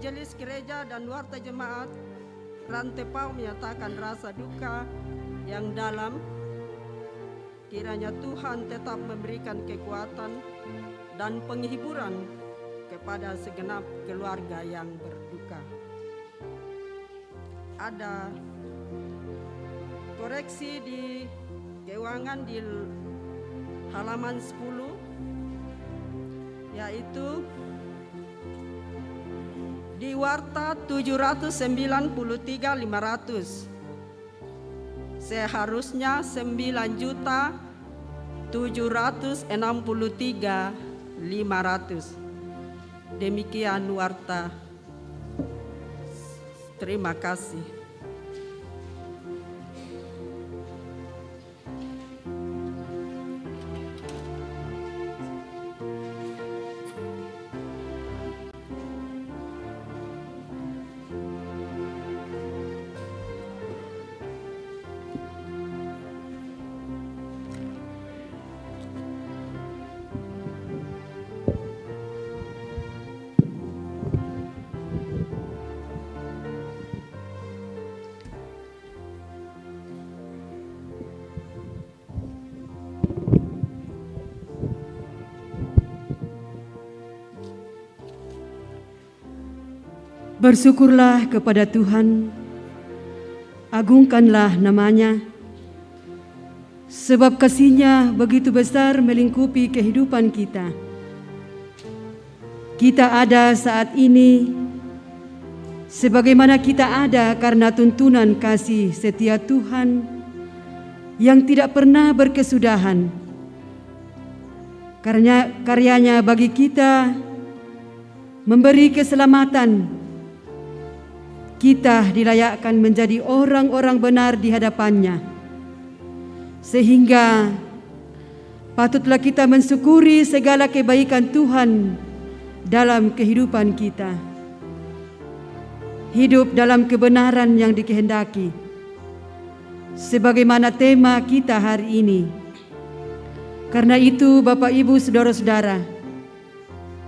Majelis Gereja dan Warta Jemaat Rantepau menyatakan rasa duka yang dalam. Kiranya Tuhan tetap memberikan kekuatan dan penghiburan kepada segenap keluarga yang berduka. Ada koreksi di keuangan di halaman 10, yaitu di Warta 793.500 seharusnya 9.763.500. Demikian Warta. Terima kasih. Bersyukurlah kepada Tuhan, agungkanlah namanya, sebab kasih-Nya begitu besar melingkupi kehidupan kita. Kita ada saat ini, sebagaimana kita ada karena tuntunan kasih setia Tuhan yang tidak pernah berkesudahan. Karena karyanya bagi kita memberi keselamatan, kita dilayakkan menjadi orang-orang benar di hadapan-Nya. Sehingga patutlah kita mensyukuri segala kebaikan Tuhan dalam kehidupan kita. Hidup dalam kebenaran yang dikehendaki. Sebagaimana tema kita hari ini. Karena itu Bapak Ibu Saudara-saudara,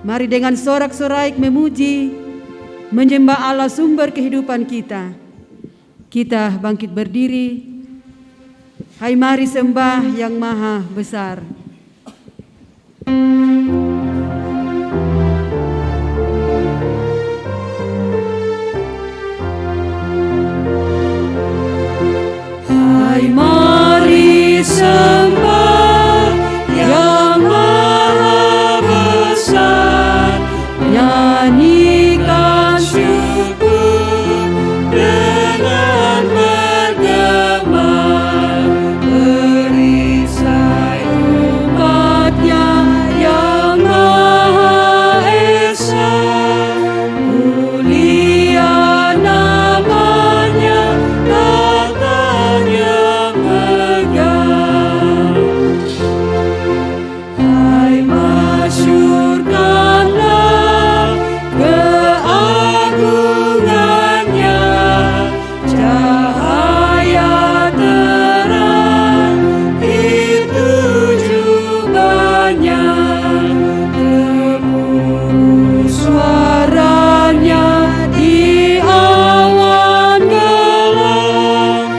mari dengan sorak-sorai memuji, menyembah Allah sumber kehidupan kita. Kita bangkit berdiri. Hai mari sembah yang maha besar. Hai mari sembah yang maha besar. Nyanyikan syukur dengan bergema, perisai umat-Nya yang Maha Esa. Mulia namanya, tatanya megah. Hai masyurkanlah keagungannya, cahaya terang itu jubahnya, gemuruh suaranya di awan gelap,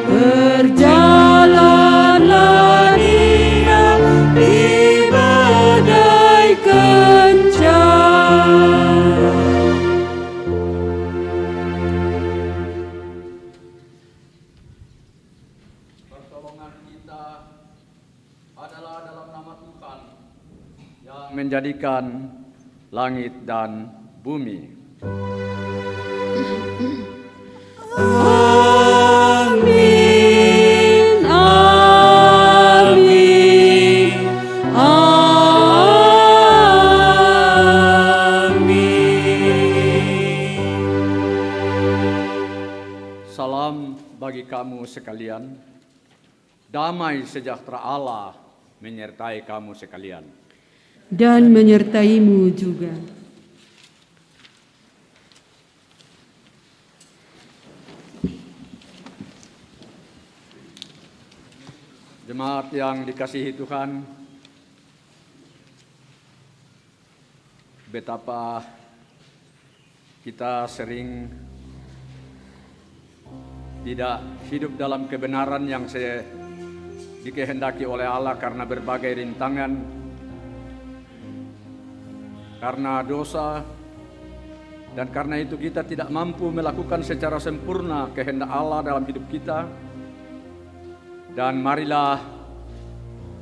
berjalanlah Dia di badai kencang. Pertolongan kita adalah dalam nama Tuhan yang menjadikan langit dan bumi. Amin, amin, amin. Salam bagi kamu sekalian. Damai sejahtera Allah menyertai kamu sekalian. Dan menyertaimu juga. Jemaat yang dikasihi Tuhan, betapa kita sering tidak hidup dalam kebenaran yang dikehendaki oleh Allah karena berbagai rintangan, karena dosa, dan karena itu kita tidak mampu melakukan secara sempurna kehendak Allah dalam hidup kita. Dan marilah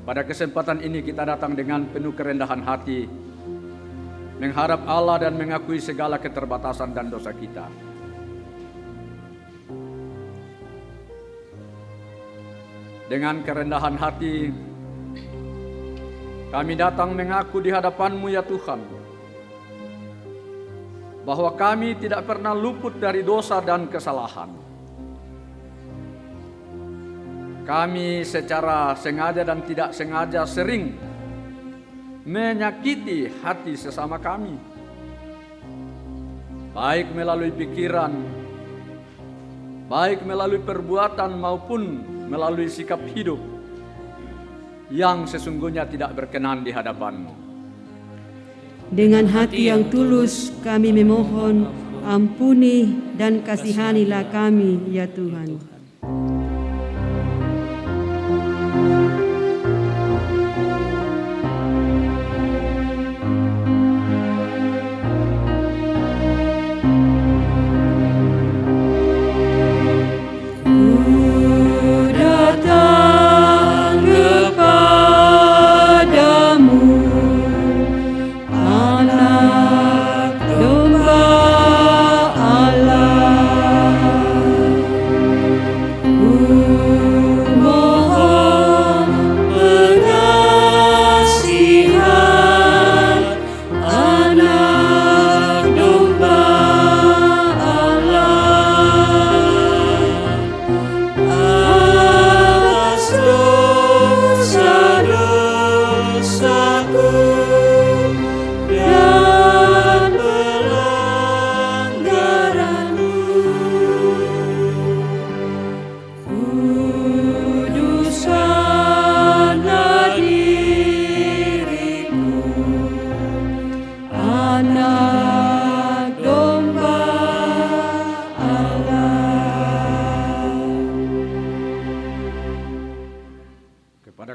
pada kesempatan ini kita datang dengan penuh kerendahan hati, menghadap Allah dan mengakui segala keterbatasan dan dosa kita. Dengan kerendahan hati, kami datang mengaku di hadapan-Mu ya Tuhan, bahwa kami tidak pernah luput dari dosa dan kesalahan. Kami secara sengaja dan tidak sengaja sering menyakiti hati sesama kami, baik melalui pikiran, baik melalui perbuatan maupun melalui sikap hidup yang sesungguhnya tidak berkenan di hadapan-Mu. Dengan hati yang tulus kami memohon, ampuni dan kasihanilah kami ya Tuhan.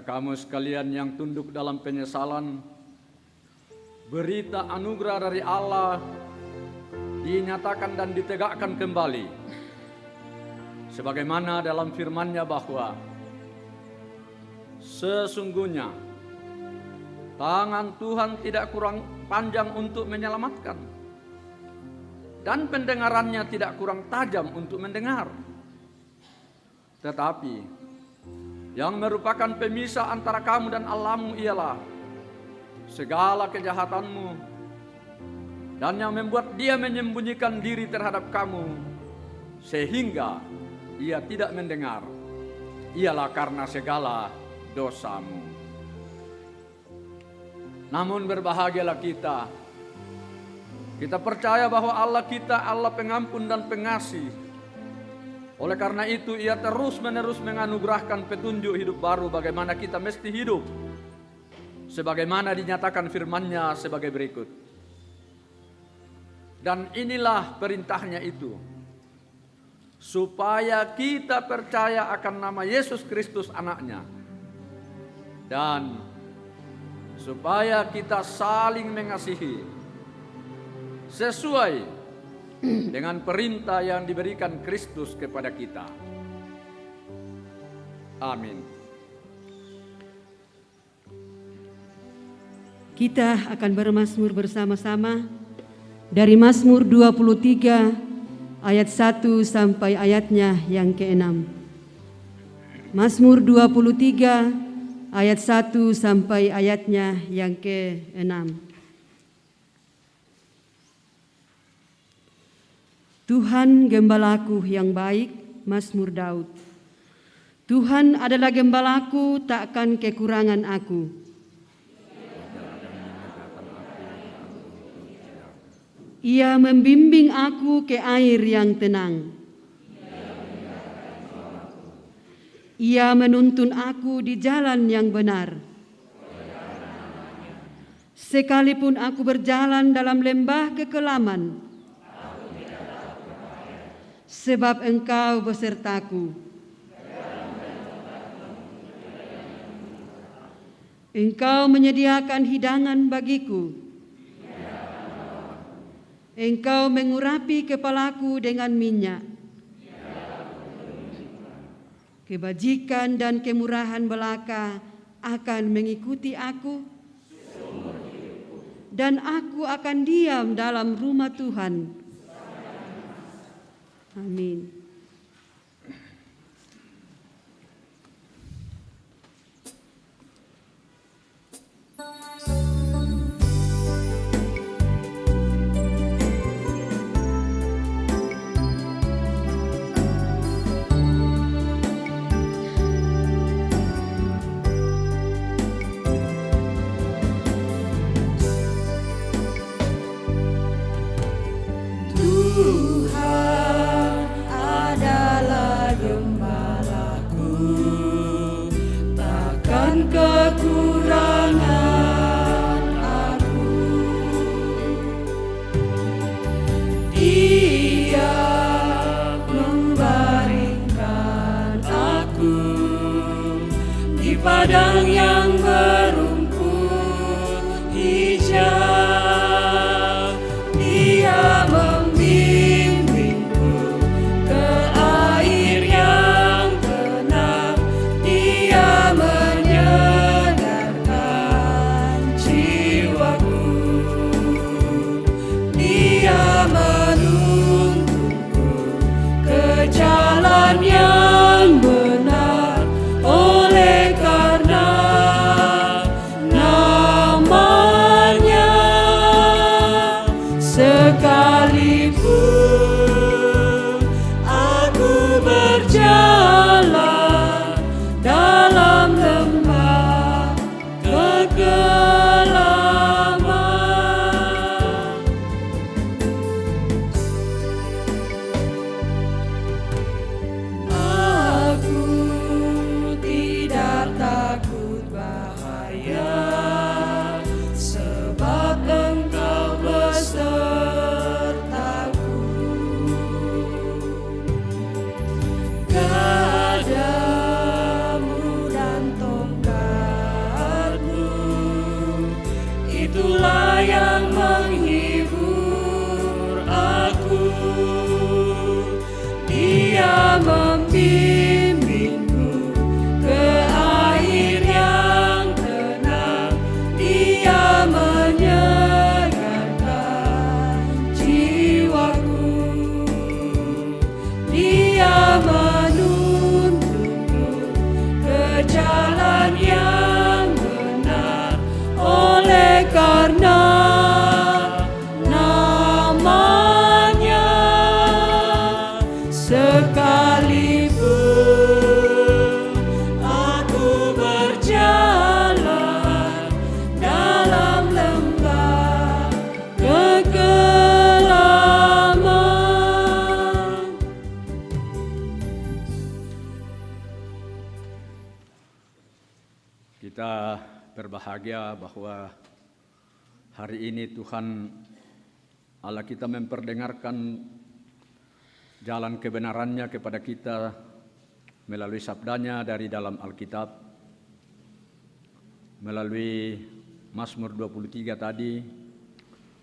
Kamu sekalian yang tunduk dalam penyesalan, berita anugerah dari Allah dinyatakan dan ditegakkan kembali. Sebagaimana dalam firman-Nya bahwa sesungguhnya tangan Tuhan tidak kurang panjang untuk menyelamatkan, dan pendengarannya tidak kurang tajam untuk mendengar. Tetapi yang merupakan pemisah antara kamu dan Allah-Mu ialah segala kejahatanmu, dan yang membuat Dia menyembunyikan diri terhadap kamu sehingga Ia tidak mendengar ialah karena segala dosamu. Namun berbahagialah kita percaya bahwa Allah kita Allah pengampun dan pengasih. Oleh karena itu Ia terus-menerus menganugerahkan petunjuk hidup baru bagaimana kita mesti hidup, sebagaimana dinyatakan firman-Nya sebagai berikut. Dan inilah perintahnya itu, supaya kita percaya akan nama Yesus Kristus Anak-Nya, dan supaya kita saling mengasihi sesuai dengan perintah yang diberikan Kristus kepada kita. Amin. Kita akan bermazmur bersama-sama dari Mazmur 23 ayat 1 sampai ayatnya yang ke-6. Mazmur 23 ayat 1 sampai ayatnya yang ke-6. Tuhan gembalaku yang baik, Mazmur Daud. Tuhan adalah gembalaku, takkan kekurangan aku. Ia membimbing aku ke air yang tenang. Ia menuntun aku di jalan yang benar. Sekalipun aku berjalan dalam lembah kekelaman, sebab Engkau besertaku. Engkau menyediakan hidangan bagiku. Engkau mengurapi kepalaku dengan minyak. Kebajikan dan kemurahan belaka akan mengikuti aku, dan aku akan diam dalam rumah Tuhan. Amin. Tuhan adalah gembalaku, takkan kekurangan aku. Dia membaringkan aku di padang yang berumput hijau. Dia membimbingku ke air yang tenang. Dia menyegarkan jiwaku. Dia menuntunku ke jalan yang benar, oleh karena namanya. Sekalipun aku berjalan dalam lembah kegelapan, aku tidak takut bahaya, sebab Engkau besertaku. Gadamu dan tongkatmu, itulah yang menghibur aku. Dia membimbingku ke air yang tenang. Dia menyegarkan jiwaku. Dia menuntunku ke jalan yang benar, oleh karena namanya. Sekalipun aku berjalan dalam lembah kegelapan. Kita berbahagia bahwa hari ini Tuhan Allah kita memperdengarkan jalan kebenarannya kepada kita melalui sabdanya dari dalam Alkitab, melalui Mazmur 23 tadi,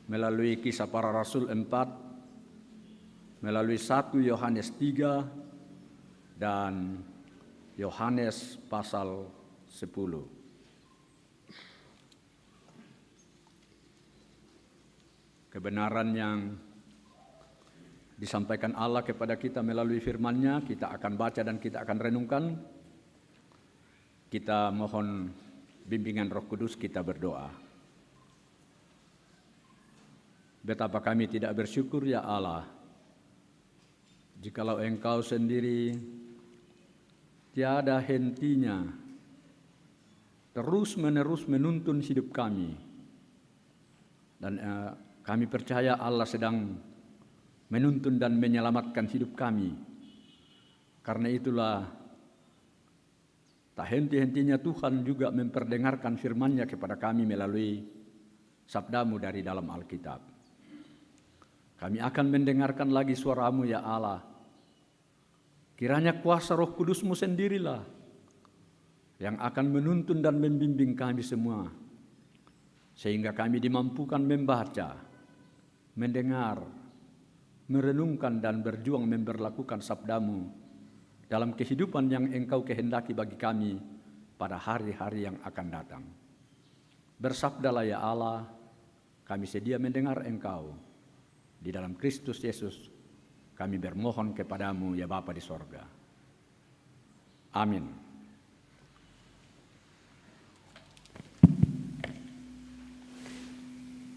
melalui Kisah Para Rasul 4, melalui 1 Yohanes 3, dan Yohanes pasal 10. Kebenaran yang disampaikan Allah kepada kita melalui firman-Nya, kita akan baca dan kita akan renungkan. Kita mohon bimbingan Roh Kudus, kita berdoa. Betapa kami tidak bersyukur ya Allah, jikalau Engkau sendiri tiada hentinya terus-menerus menuntun hidup kami. Dan kami percaya Allah sedang menuntun dan menyelamatkan hidup kami. Karena itulah tak henti-hentinya Tuhan juga memperdengarkan firman-Nya kepada kami melalui sabdamu dari dalam Alkitab. Kami akan mendengarkan lagi suara-Mu ya Allah, Kiranya kuasa Roh Kudus-Mu sendirilah yang akan menuntun dan membimbing kami semua, sehingga kami dimampukan membaca, mendengar, merenungkan dan berjuang memberlakukan sabda-Mu dalam kehidupan yang Engkau kehendaki bagi kami pada hari-hari yang akan datang. Bersabdalah ya Allah, kami sedia mendengar Engkau. Di dalam Kristus Yesus kami bermohon kepadamu ya Bapa di sorga. Amin.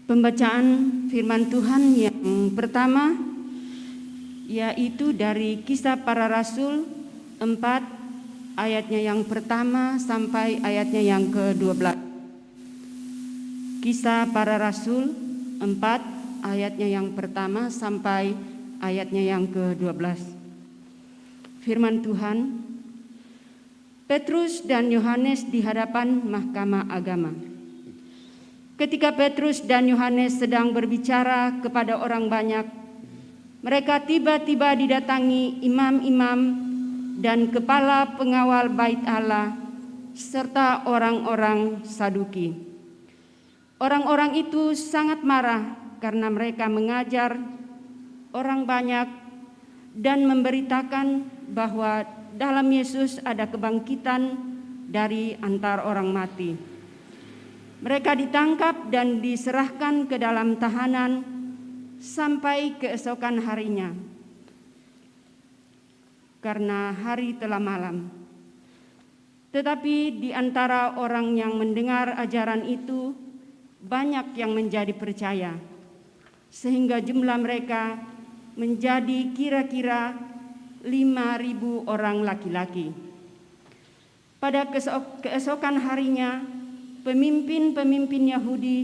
Pembacaan firman Tuhan yang pertama yaitu dari Kisah Para Rasul 4 ayatnya yang pertama sampai ayatnya yang ke-12. Kisah Para Rasul 4 ayatnya yang pertama sampai ayatnya yang ke-12. Firman Tuhan, Petrus dan Yohanes di hadapan Mahkamah Agama. Ketika Petrus dan Yohanes sedang berbicara kepada orang banyak, mereka tiba-tiba didatangi imam-imam dan kepala pengawal bait Allah serta orang-orang Saduki. Orang-orang itu sangat marah karena mereka mengajar orang banyak dan memberitakan bahwa dalam Yesus ada kebangkitan dari antara orang mati. Mereka ditangkap dan diserahkan ke dalam tahanan sampai keesokan harinya, karena hari telah malam. Tetapi di antara orang yang mendengar ajaran itu, banyak yang menjadi percaya, sehingga jumlah mereka menjadi kira-kira 5.000 orang laki-laki. Pada keesokan harinya, pemimpin-pemimpin Yahudi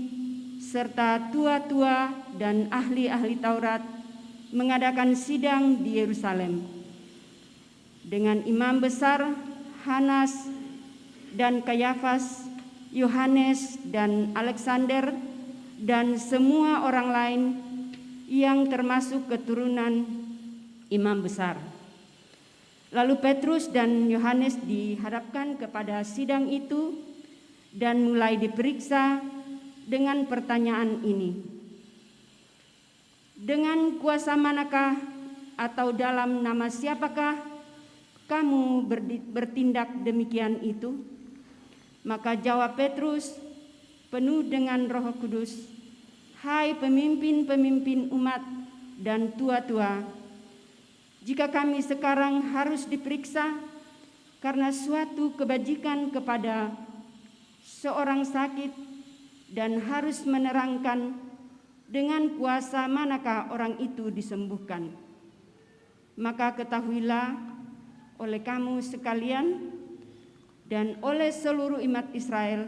serta tua-tua dan ahli-ahli Taurat mengadakan sidang di Yerusalem dengan imam besar Hanas dan Kayafas, Yohanes dan Alexander dan semua orang lain yang termasuk keturunan imam besar. Lalu Petrus dan Yohanes dihadapkan kepada sidang itu dan mulai diperiksa dengan pertanyaan ini. Dengan kuasa manakah atau dalam nama siapakah kamu bertindak demikian itu? Maka jawab Petrus penuh dengan Roh Kudus, hai pemimpin-pemimpin umat dan tua-tua, jika kami sekarang harus diperiksa karena suatu kebajikan kepada seorang sakit dan harus menerangkan dengan kuasa manakah orang itu disembuhkan, maka ketahuilah oleh kamu sekalian dan oleh seluruh umat Israel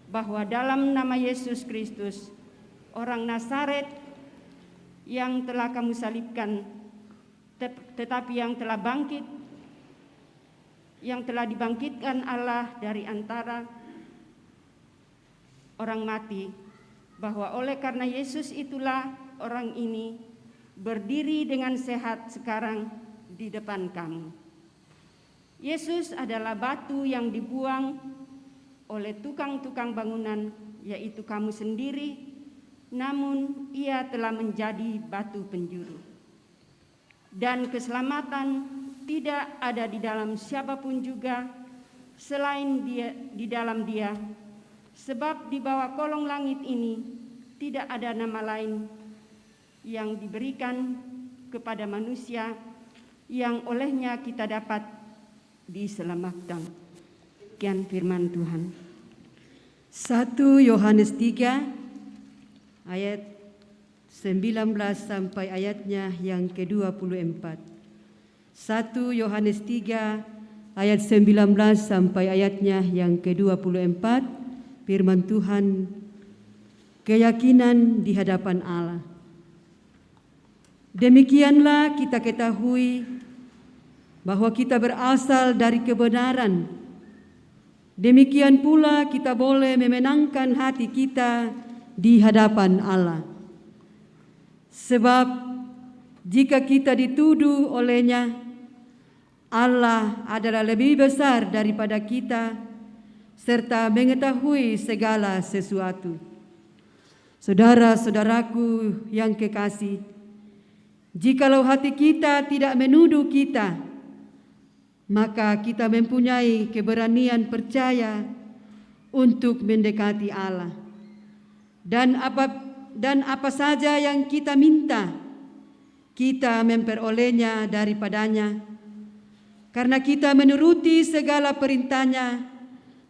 bahwa dalam nama Yesus Kristus, orang Nazaret yang telah kamu salibkan, tetapi yang telah dibangkitkan Allah dari antara orang mati, bahwa oleh karena Yesus itulah orang ini berdiri dengan sehat sekarang di depan kamu. Yesus adalah batu yang dibuang oleh tukang-tukang bangunan, yaitu kamu sendiri, namun ia telah menjadi batu penjuru. Dan keselamatan tidak ada di dalam siapapun juga selain dia, di dalam Dia. Sebab di bawah kolong langit ini tidak ada nama lain yang diberikan kepada manusia yang olehnya kita dapat diselamatkan. Sekian firman Tuhan. 1 Yohanes 3 ayat 19 sampai ayatnya yang ke-24. 1 Yohanes 3 ayat 19 sampai ayatnya yang ke-24. Firman Tuhan, keyakinan di hadapan Allah. Demikianlah kita ketahui bahwa kita berasal dari kebenaran. Demikian pula kita boleh memenangkan hati kita di hadapan Allah. Sebab jika kita dituduh olehnya, Allah adalah lebih besar daripada kita, serta mengetahui segala sesuatu. Saudara-saudaraku yang kekasih, jikalau hati kita tidak menuduh kita, maka kita mempunyai keberanian percaya untuk mendekati Allah. Dan apa saja yang kita minta, kita memperolehnya daripadanya, karena kita menuruti segala perintahnya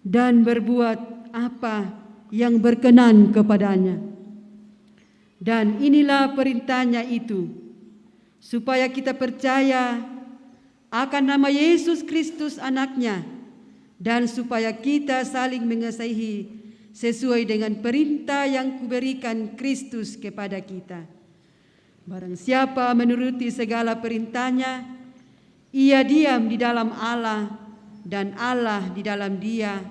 dan berbuat apa yang berkenan kepadanya. Dan inilah perintahnya itu, supaya kita percaya akan nama Yesus Kristus anaknya, dan supaya kita saling mengasihi sesuai dengan perintah yang kuberikan Kristus kepada kita. Barang siapa menuruti segala perintahnya, ia diam di dalam Allah dan Allah di dalam dia.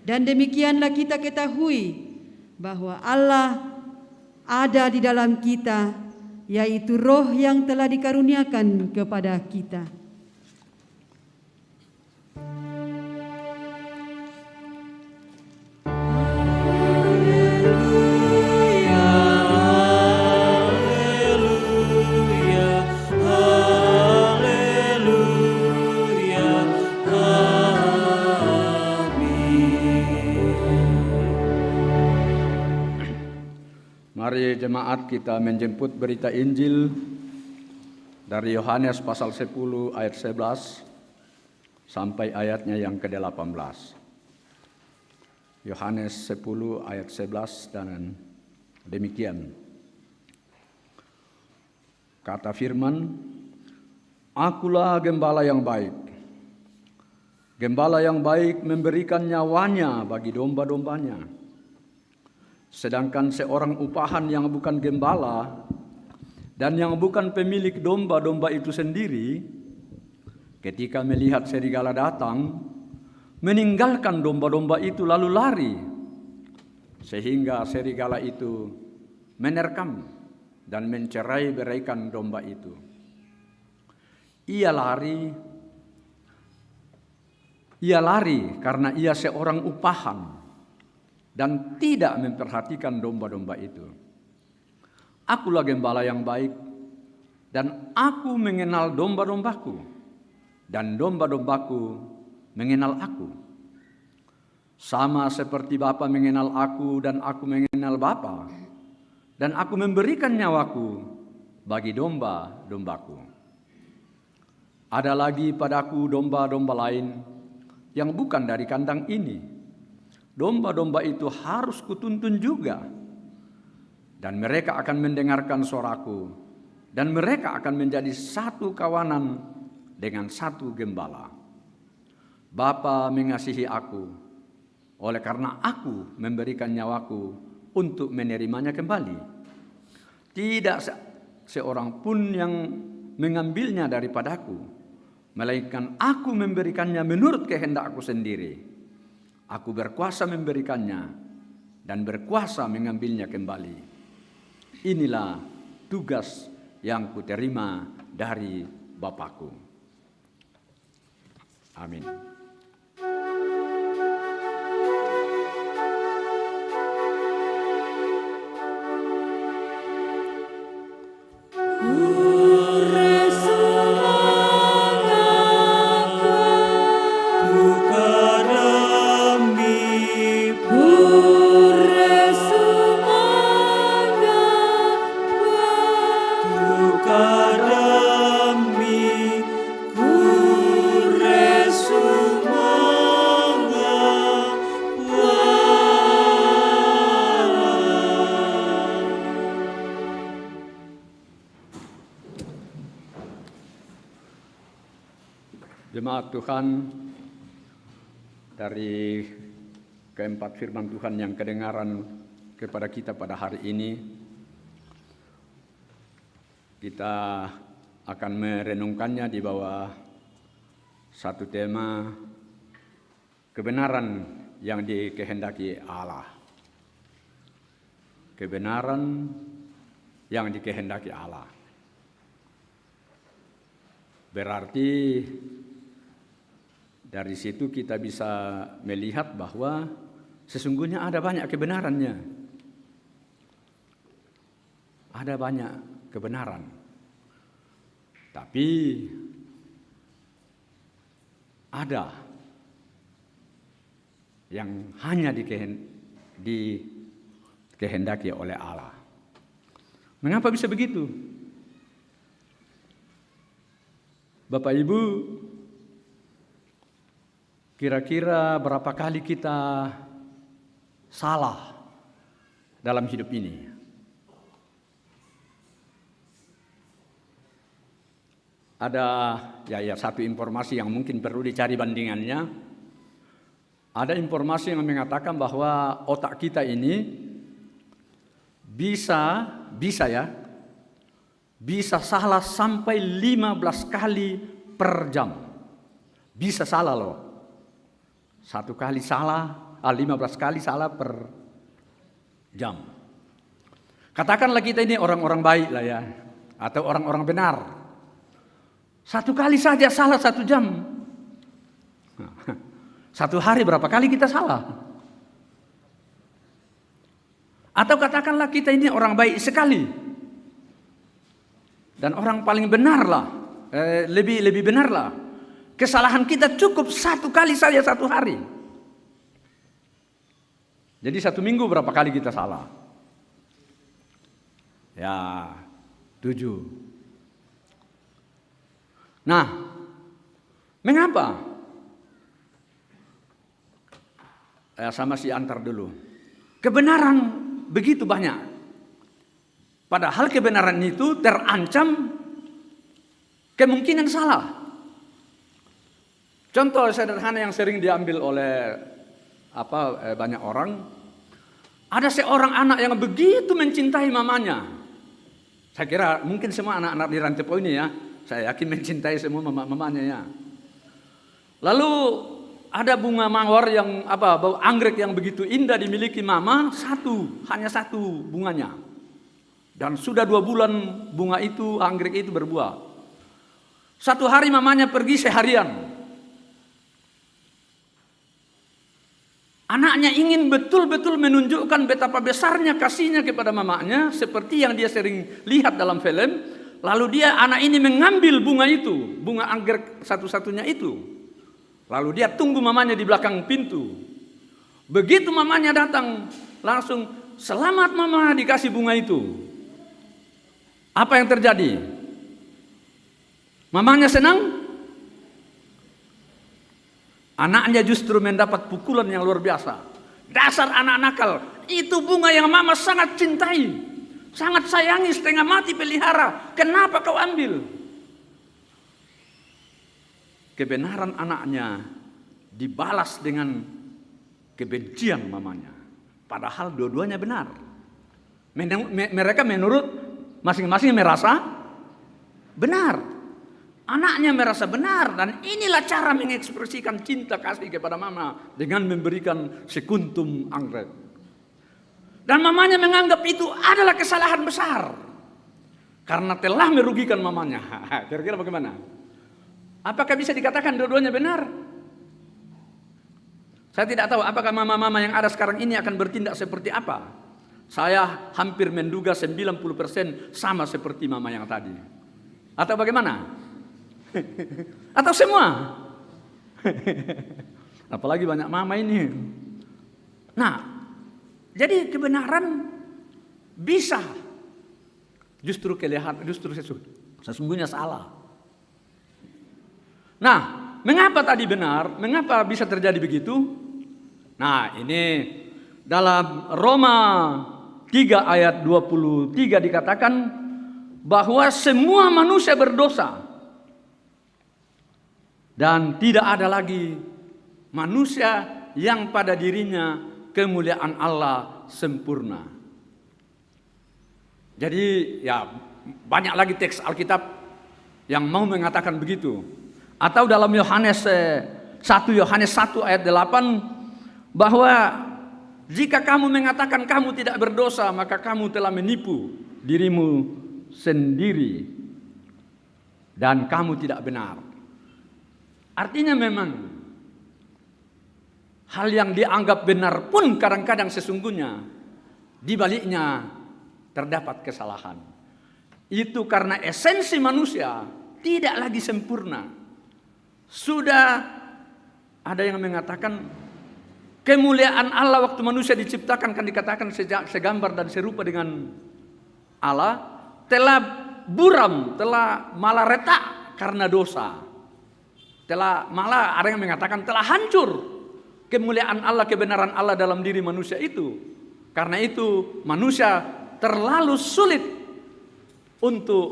Dan demikianlah kita ketahui bahwa Allah ada di dalam kita, yaitu Roh yang telah dikaruniakan kepada kita. Mari jemaat kita menjemput berita Injil dari Yohanes pasal 10 ayat 11 sampai ayatnya yang ke-18. Yohanes 10 ayat 11 dan demikian. Kata firman, "Akulah gembala yang baik. Gembala yang baik memberikan nyawanya bagi domba-dombanya. Sedangkan seorang upahan yang bukan gembala dan yang bukan pemilik domba-domba itu sendiri, ketika melihat serigala datang, meninggalkan domba-domba itu lalu lari, sehingga serigala itu menerkam dan mencerai-beraikan domba itu. Ia lari karena ia seorang upahan dan tidak memperhatikan domba-domba itu. Akulah gembala yang baik, dan aku mengenal domba-dombaku, dan domba-dombaku mengenal aku. Sama seperti Bapa mengenal aku dan aku mengenal Bapa, dan aku memberikan nyawaku bagi domba-dombaku. Ada lagi padaku domba-domba lain yang bukan dari kandang ini. Domba-domba itu harus kutuntun juga, dan mereka akan mendengarkan suaraku, dan mereka akan menjadi satu kawanan dengan satu gembala. Bapa mengasihi aku, oleh karena aku memberikan nyawaku untuk menerimanya kembali. Tidak seorang pun yang mengambilnya daripadaku, melainkan aku memberikannya menurut kehendak aku sendiri. Aku berkuasa memberikannya dan berkuasa mengambilnya kembali. Inilah tugas yang kuterima dari Bapakku." Amin. Jemaat Tuhan, dari keempat firman Tuhan yang kedengaran kepada kita pada hari ini, kita akan merenungkannya di bawah satu tema, kebenaran yang dikehendaki Allah. Kebenaran yang dikehendaki Allah. Berarti Dari situ kita bisa melihat bahwa sesungguhnya ada banyak kebenarannya. Ada banyak kebenaran. Tapi ada yang hanya dikehendaki oleh Allah. Mengapa bisa begitu? Bapak Ibu, kira-kira berapa kali kita salah dalam hidup ini? Ada satu informasi yang mungkin perlu dicari bandingannya. Ada informasi yang mengatakan bahwa otak kita ini bisa salah sampai 15 kali per jam. Bisa salah loh. 1 kali salah, 15 kali salah per jam. Katakanlah kita ini orang-orang baik lah ya, atau orang-orang benar. 1 kali saja salah 1 jam. 1 hari berapa kali kita salah? Atau katakanlah kita ini orang baik sekali. Dan orang paling benar lah, lebih benar lah. Kesalahan kita cukup 1 kali saja 1 hari. Jadi 1 minggu berapa kali kita salah? Ya, 7. Nah, mengapa? Sama si antar dulu. Kebenaran begitu banyak. Padahal kebenaran itu terancam kemungkinan salah. Contoh sederhana yang sering diambil oleh banyak orang. Ada seorang anak yang begitu mencintai mamanya. Saya kira mungkin semua anak-anak di Rantepo ini ya, saya yakin mencintai semua mamanya ya. Lalu ada bunga mawar yang bau anggrek yang begitu indah dimiliki mama, hanya satu bunganya. Dan sudah 2 bulan bunga itu, anggrek itu berbuah. 1 hari mamanya pergi seharian. Anaknya ingin betul-betul menunjukkan betapa besarnya kasihnya kepada mamanya, seperti yang dia sering lihat dalam film. Lalu anak ini mengambil bunga itu, bunga anggrek satu-satunya itu. Lalu dia tunggu mamanya di belakang pintu. Begitu mamanya datang, langsung selamat mama, dikasih bunga itu. Apa yang terjadi? Mamanya senang? Anaknya justru mendapat pukulan yang luar biasa. Dasar anak nakal, itu bunga yang mama sangat cintai. Sangat sayangi, setengah mati pelihara. Kenapa kau ambil? Kebenaran anaknya dibalas dengan kebencian mamanya. Padahal dua-duanya benar. Mereka menurut masing-masing merasa benar. Anaknya merasa benar. Dan inilah cara mengekspresikan cinta kasih kepada mama. Dengan memberikan sekuntum anggrek. Dan mamanya menganggap itu adalah kesalahan besar. Karena telah merugikan mamanya. Kira-kira bagaimana? Apakah bisa dikatakan dua-duanya benar? Saya tidak tahu apakah mama-mama yang ada sekarang ini akan bertindak seperti apa. Saya hampir menduga 90% sama seperti mama yang tadi. Atau bagaimana? Atau semua? Apalagi banyak mama ini. Nah, jadi kebenaran bisa justru sesungguhnya salah. Nah, mengapa tadi benar? Mengapa bisa terjadi begitu? Nah, ini dalam Roma 3 ayat 23 dikatakan bahwa semua manusia berdosa dan tidak ada lagi manusia yang pada dirinya kemuliaan Allah sempurna. Jadi ya banyak lagi teks Alkitab yang mau mengatakan begitu. Atau dalam Yohanes 1 ayat 8 bahwa jika kamu mengatakan kamu tidak berdosa, maka kamu telah menipu dirimu sendiri dan kamu tidak benar. Artinya memang hal yang dianggap benar pun kadang-kadang sesungguhnya di baliknya terdapat kesalahan. Itu karena esensi manusia tidak lagi sempurna. Sudah ada yang mengatakan kemuliaan Allah waktu manusia diciptakan kan dikatakan segambar dan serupa dengan Allah, telah buram, telah malah retak karena dosa. Telah malah ada yang mengatakan telah hancur kemuliaan Allah, kebenaran Allah dalam diri manusia itu. Karena itu manusia terlalu sulit untuk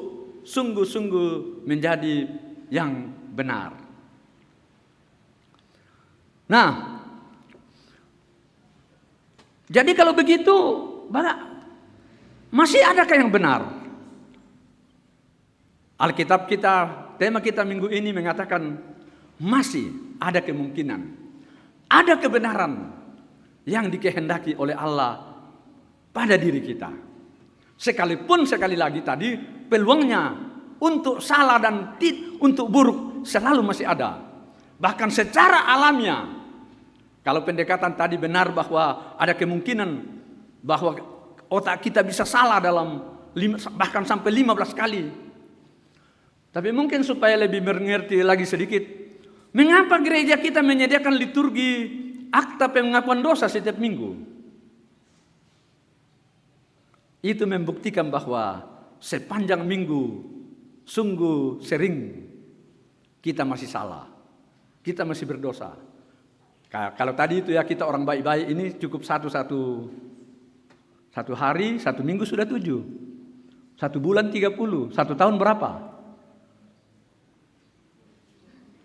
sungguh-sungguh menjadi yang benar. Nah, jadi kalau begitu, masih adakah yang benar? Alkitab kita, tema kita minggu ini mengatakan masih ada kemungkinan, ada kebenaran yang dikehendaki oleh Allah pada diri kita. Sekalipun sekali lagi tadi peluangnya untuk salah dan untuk buruk selalu masih ada. Bahkan secara alamiah, kalau pendekatan tadi benar bahwa ada kemungkinan bahwa otak kita bisa salah dalam bahkan sampai 15 kali. Tapi mungkin supaya lebih mengerti lagi sedikit, mengapa gereja kita menyediakan liturgi akta pengakuan dosa setiap minggu? Itu membuktikan bahwa sepanjang minggu sungguh sering kita masih salah, kita masih berdosa. Kalau tadi itu ya kita orang baik-baik ini cukup satu hari, 1 minggu sudah 7, 1 bulan 30, 1 tahun berapa?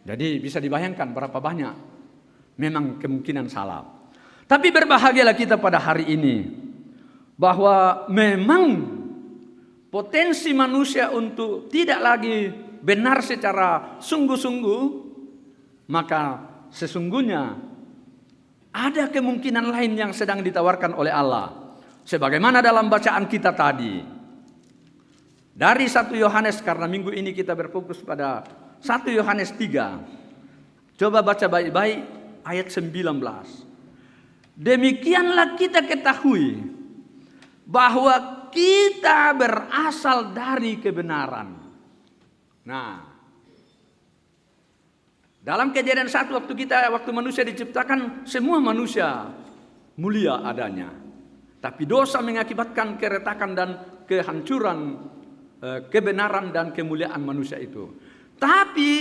Jadi bisa dibayangkan berapa banyak memang kemungkinan salah. Tapi berbahagialah kita pada hari ini bahwa memang potensi manusia untuk tidak lagi benar secara sungguh-sungguh, maka sesungguhnya ada kemungkinan lain yang sedang ditawarkan oleh Allah. Sebagaimana dalam bacaan kita tadi dari 1 Yohanes, karena minggu ini kita berfokus pada 1 Yohanes 3. Coba baca baik-baik ayat 19. Demikianlah kita ketahui bahwa kita berasal dari kebenaran. Nah, dalam Kejadian 1 waktu manusia diciptakan, semua manusia mulia adanya. Tapi dosa mengakibatkan keretakan dan kehancuran kebenaran dan kemuliaan manusia itu. Tapi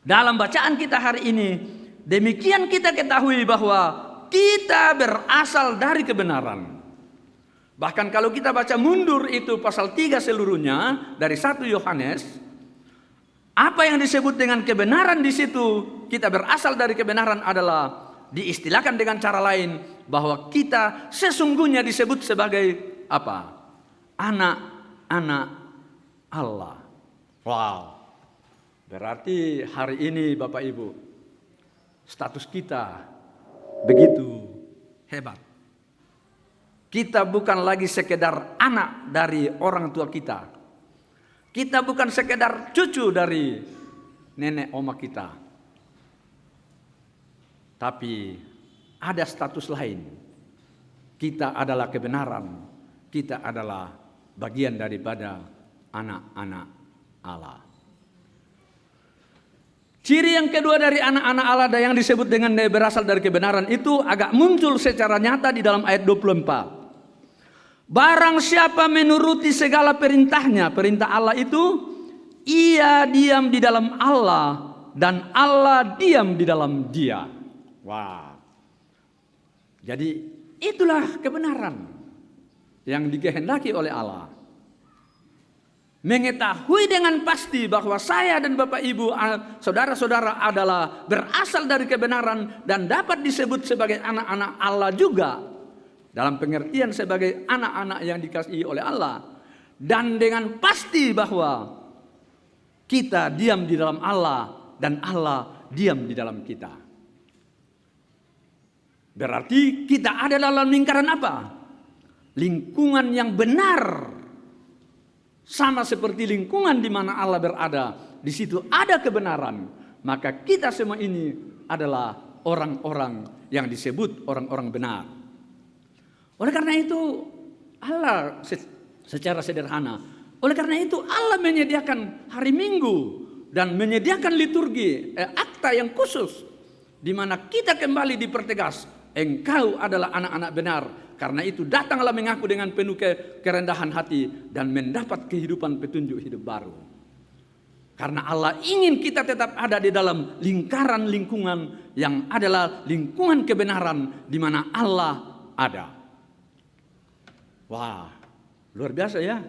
dalam bacaan kita hari ini, demikian kita ketahui bahwa kita berasal dari kebenaran. Bahkan kalau kita baca mundur itu pasal 3 seluruhnya dari 1 Yohanes, apa yang disebut dengan kebenaran di situ, kita berasal dari kebenaran adalah diistilahkan dengan cara lain bahwa kita sesungguhnya disebut sebagai apa? Anak-anak Allah. Wow. Berarti hari ini Bapak Ibu, status kita begitu hebat. Kita bukan lagi sekedar anak dari orang tua kita. Kita bukan sekedar cucu dari nenek oma kita. Tapi ada status lain. Kita adalah kebenaran. Kita adalah bagian daripada anak-anak Allah. Ciri yang kedua dari anak-anak Allah yang disebut dengan berasal dari kebenaran itu agak muncul secara nyata di dalam ayat 24. Barang siapa menuruti segala perintahnya, perintah Allah itu, ia diam di dalam Allah dan Allah diam di dalam dia. Wah. Jadi itulah kebenaran yang dikehendaki oleh Allah. Mengetahui dengan pasti bahwa saya dan Bapak Ibu, saudara-saudara adalah berasal dari kebenaran dan dapat disebut sebagai anak-anak Allah juga. Dalam pengertian sebagai anak-anak yang dikasihi oleh Allah. Dan dengan pasti bahwa kita diam di dalam Allah dan Allah diam di dalam kita. Berarti kita ada dalam lingkaran apa? Lingkungan yang benar. Sama seperti lingkungan di mana Allah berada. Di situ ada kebenaran. Maka kita semua ini adalah orang-orang yang disebut orang-orang benar. Oleh karena itu Allah secara sederhana, oleh karena itu Allah menyediakan hari Minggu dan menyediakan liturgi akta yang khusus di mana kita kembali dipertegas, engkau adalah anak-anak benar. Karena itu datanglah mengaku dengan penuh kerendahan hati dan mendapat kehidupan petunjuk hidup baru. Karena Allah ingin kita tetap ada di dalam lingkaran lingkungan yang adalah lingkungan kebenaran di mana Allah ada. Wah, luar biasa ya.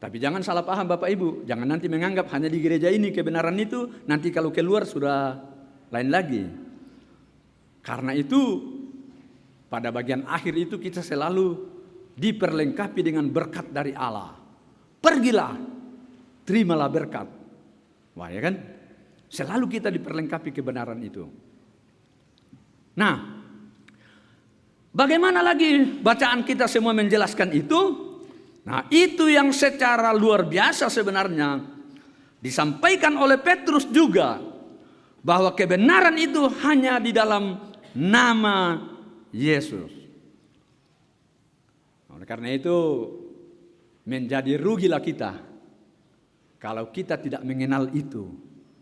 Tapi jangan salah paham Bapak Ibu, jangan nanti menganggap hanya di gereja ini kebenaran itu, nanti kalau keluar sudah lain lagi. Karena itu pada bagian akhir itu kita selalu diperlengkapi dengan berkat dari Allah. Pergilah, terimalah berkat. Wah ya kan? Selalu kita diperlengkapi kebenaran itu. Nah, bagaimana lagi bacaan kita semua menjelaskan itu? Nah, itu yang secara luar biasa sebenarnya disampaikan oleh Petrus juga, bahwa kebenaran itu hanya di dalam nama Yesus. Oleh karena itu menjadi rugilah kita kalau kita tidak mengenal itu,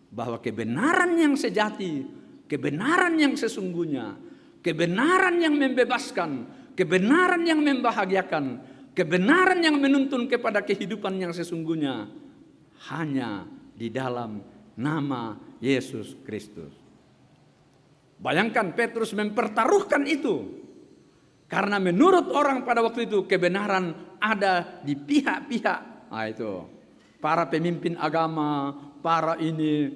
bahwa kebenaran yang sejati, kebenaran yang sesungguhnya, kebenaran yang membebaskan, kebenaran yang membahagiakan, kebenaran yang menuntun kepada kehidupan yang sesungguhnya hanya di dalam nama Yesus Kristus. Bayangkan Petrus mempertaruhkan itu. Karena menurut orang pada waktu itu kebenaran ada di pihak-pihak. Nah itu. Para pemimpin agama, para ini.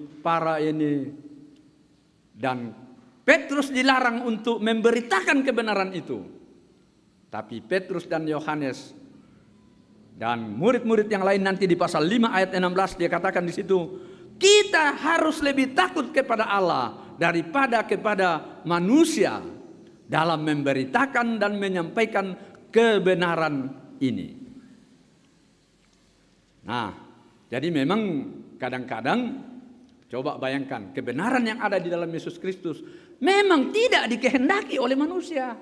Dan Petrus dilarang untuk memberitakan kebenaran itu. Tapi Petrus dan Yohanes dan murid-murid yang lain nanti di pasal 5 ayat 16 dia katakan di situ, kita harus lebih takut kepada Allah daripada kepada manusia dalam memberitakan dan menyampaikan kebenaran ini. Nah, jadi memang kadang-kadang coba bayangkan kebenaran yang ada di dalam Yesus Kristus memang tidak dikehendaki oleh manusia.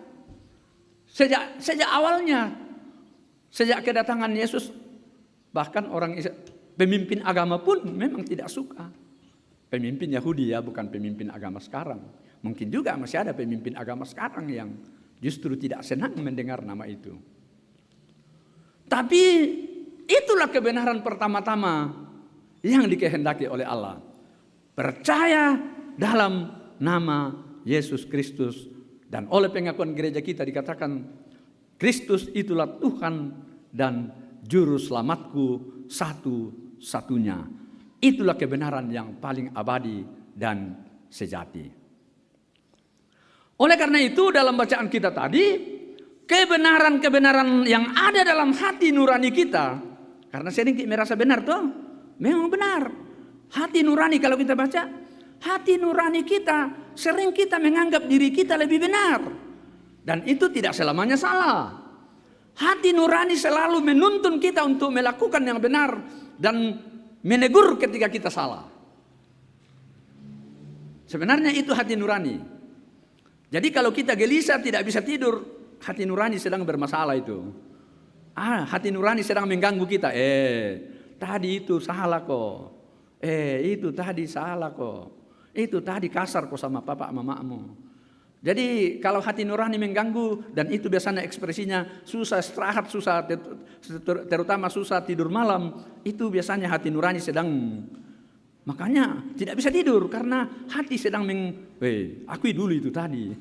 Sejak awalnya, sejak kedatangan Yesus, bahkan pemimpin agama pun memang tidak suka. Pemimpin Yahudi ya, bukan pemimpin agama sekarang. Mungkin juga masih ada pemimpin agama sekarang yang justru tidak senang mendengar nama itu. Tapi itulah kebenaran pertama-tama yang dikehendaki oleh Allah. Percaya dalam nama Yesus Kristus. Dan oleh pengakuan gereja kita dikatakan, Kristus itulah Tuhan dan Juru Selamatku satu-satunya. Itulah kebenaran yang paling abadi dan sejati. Oleh karena itu dalam bacaan kita tadi, kebenaran-kebenaran yang ada dalam hati nurani kita, karena sering kita merasa benar tuh, memang benar. Hati nurani kalau kita baca, hati nurani kita sering kita menganggap diri kita lebih benar. Dan itu tidak selamanya salah. Hati nurani selalu menuntun kita untuk melakukan yang benar dan menegur ketika kita salah. Sebenarnya itu hati nurani. Jadi kalau kita gelisah tidak bisa tidur, hati nurani sedang bermasalah itu. Hati nurani sedang mengganggu kita. Tadi itu salah kok. Itu tadi salah kok. Itu tadi kasar kok sama papa mamamu. Jadi kalau hati nurani mengganggu dan itu biasanya ekspresinya susah istirahat, susah terutama susah tidur malam, itu biasanya hati nurani sedang, makanya tidak bisa tidur karena hati sedang akui dulu itu tadi.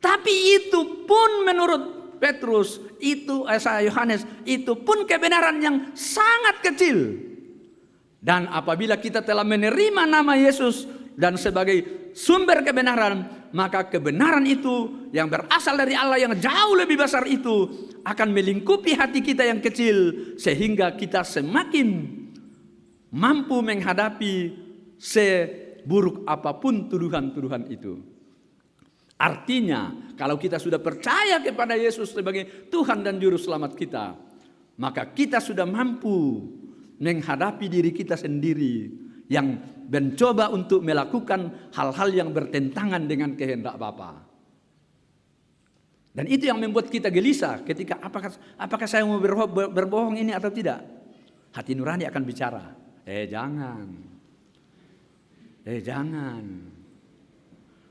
Tapi itu pun menurut Petrus, itu Yohanes, itu pun kebenaran yang sangat kecil. Dan apabila kita telah menerima nama Yesus dan sebagai sumber kebenaran, maka kebenaran itu yang berasal dari Allah yang jauh lebih besar itu akan melingkupi hati kita yang kecil sehingga kita semakin mampu menghadapi seburuk apapun tuduhan-tuduhan itu. Artinya, kalau kita sudah percaya kepada Yesus sebagai Tuhan dan Juru Selamat kita, maka kita sudah mampu menghadapi diri kita sendiri yang mencoba untuk melakukan hal-hal yang bertentangan dengan kehendak Bapa. Dan itu yang membuat kita gelisah ketika apakah saya mau berbohong ini atau tidak. Hati nurani akan bicara, jangan.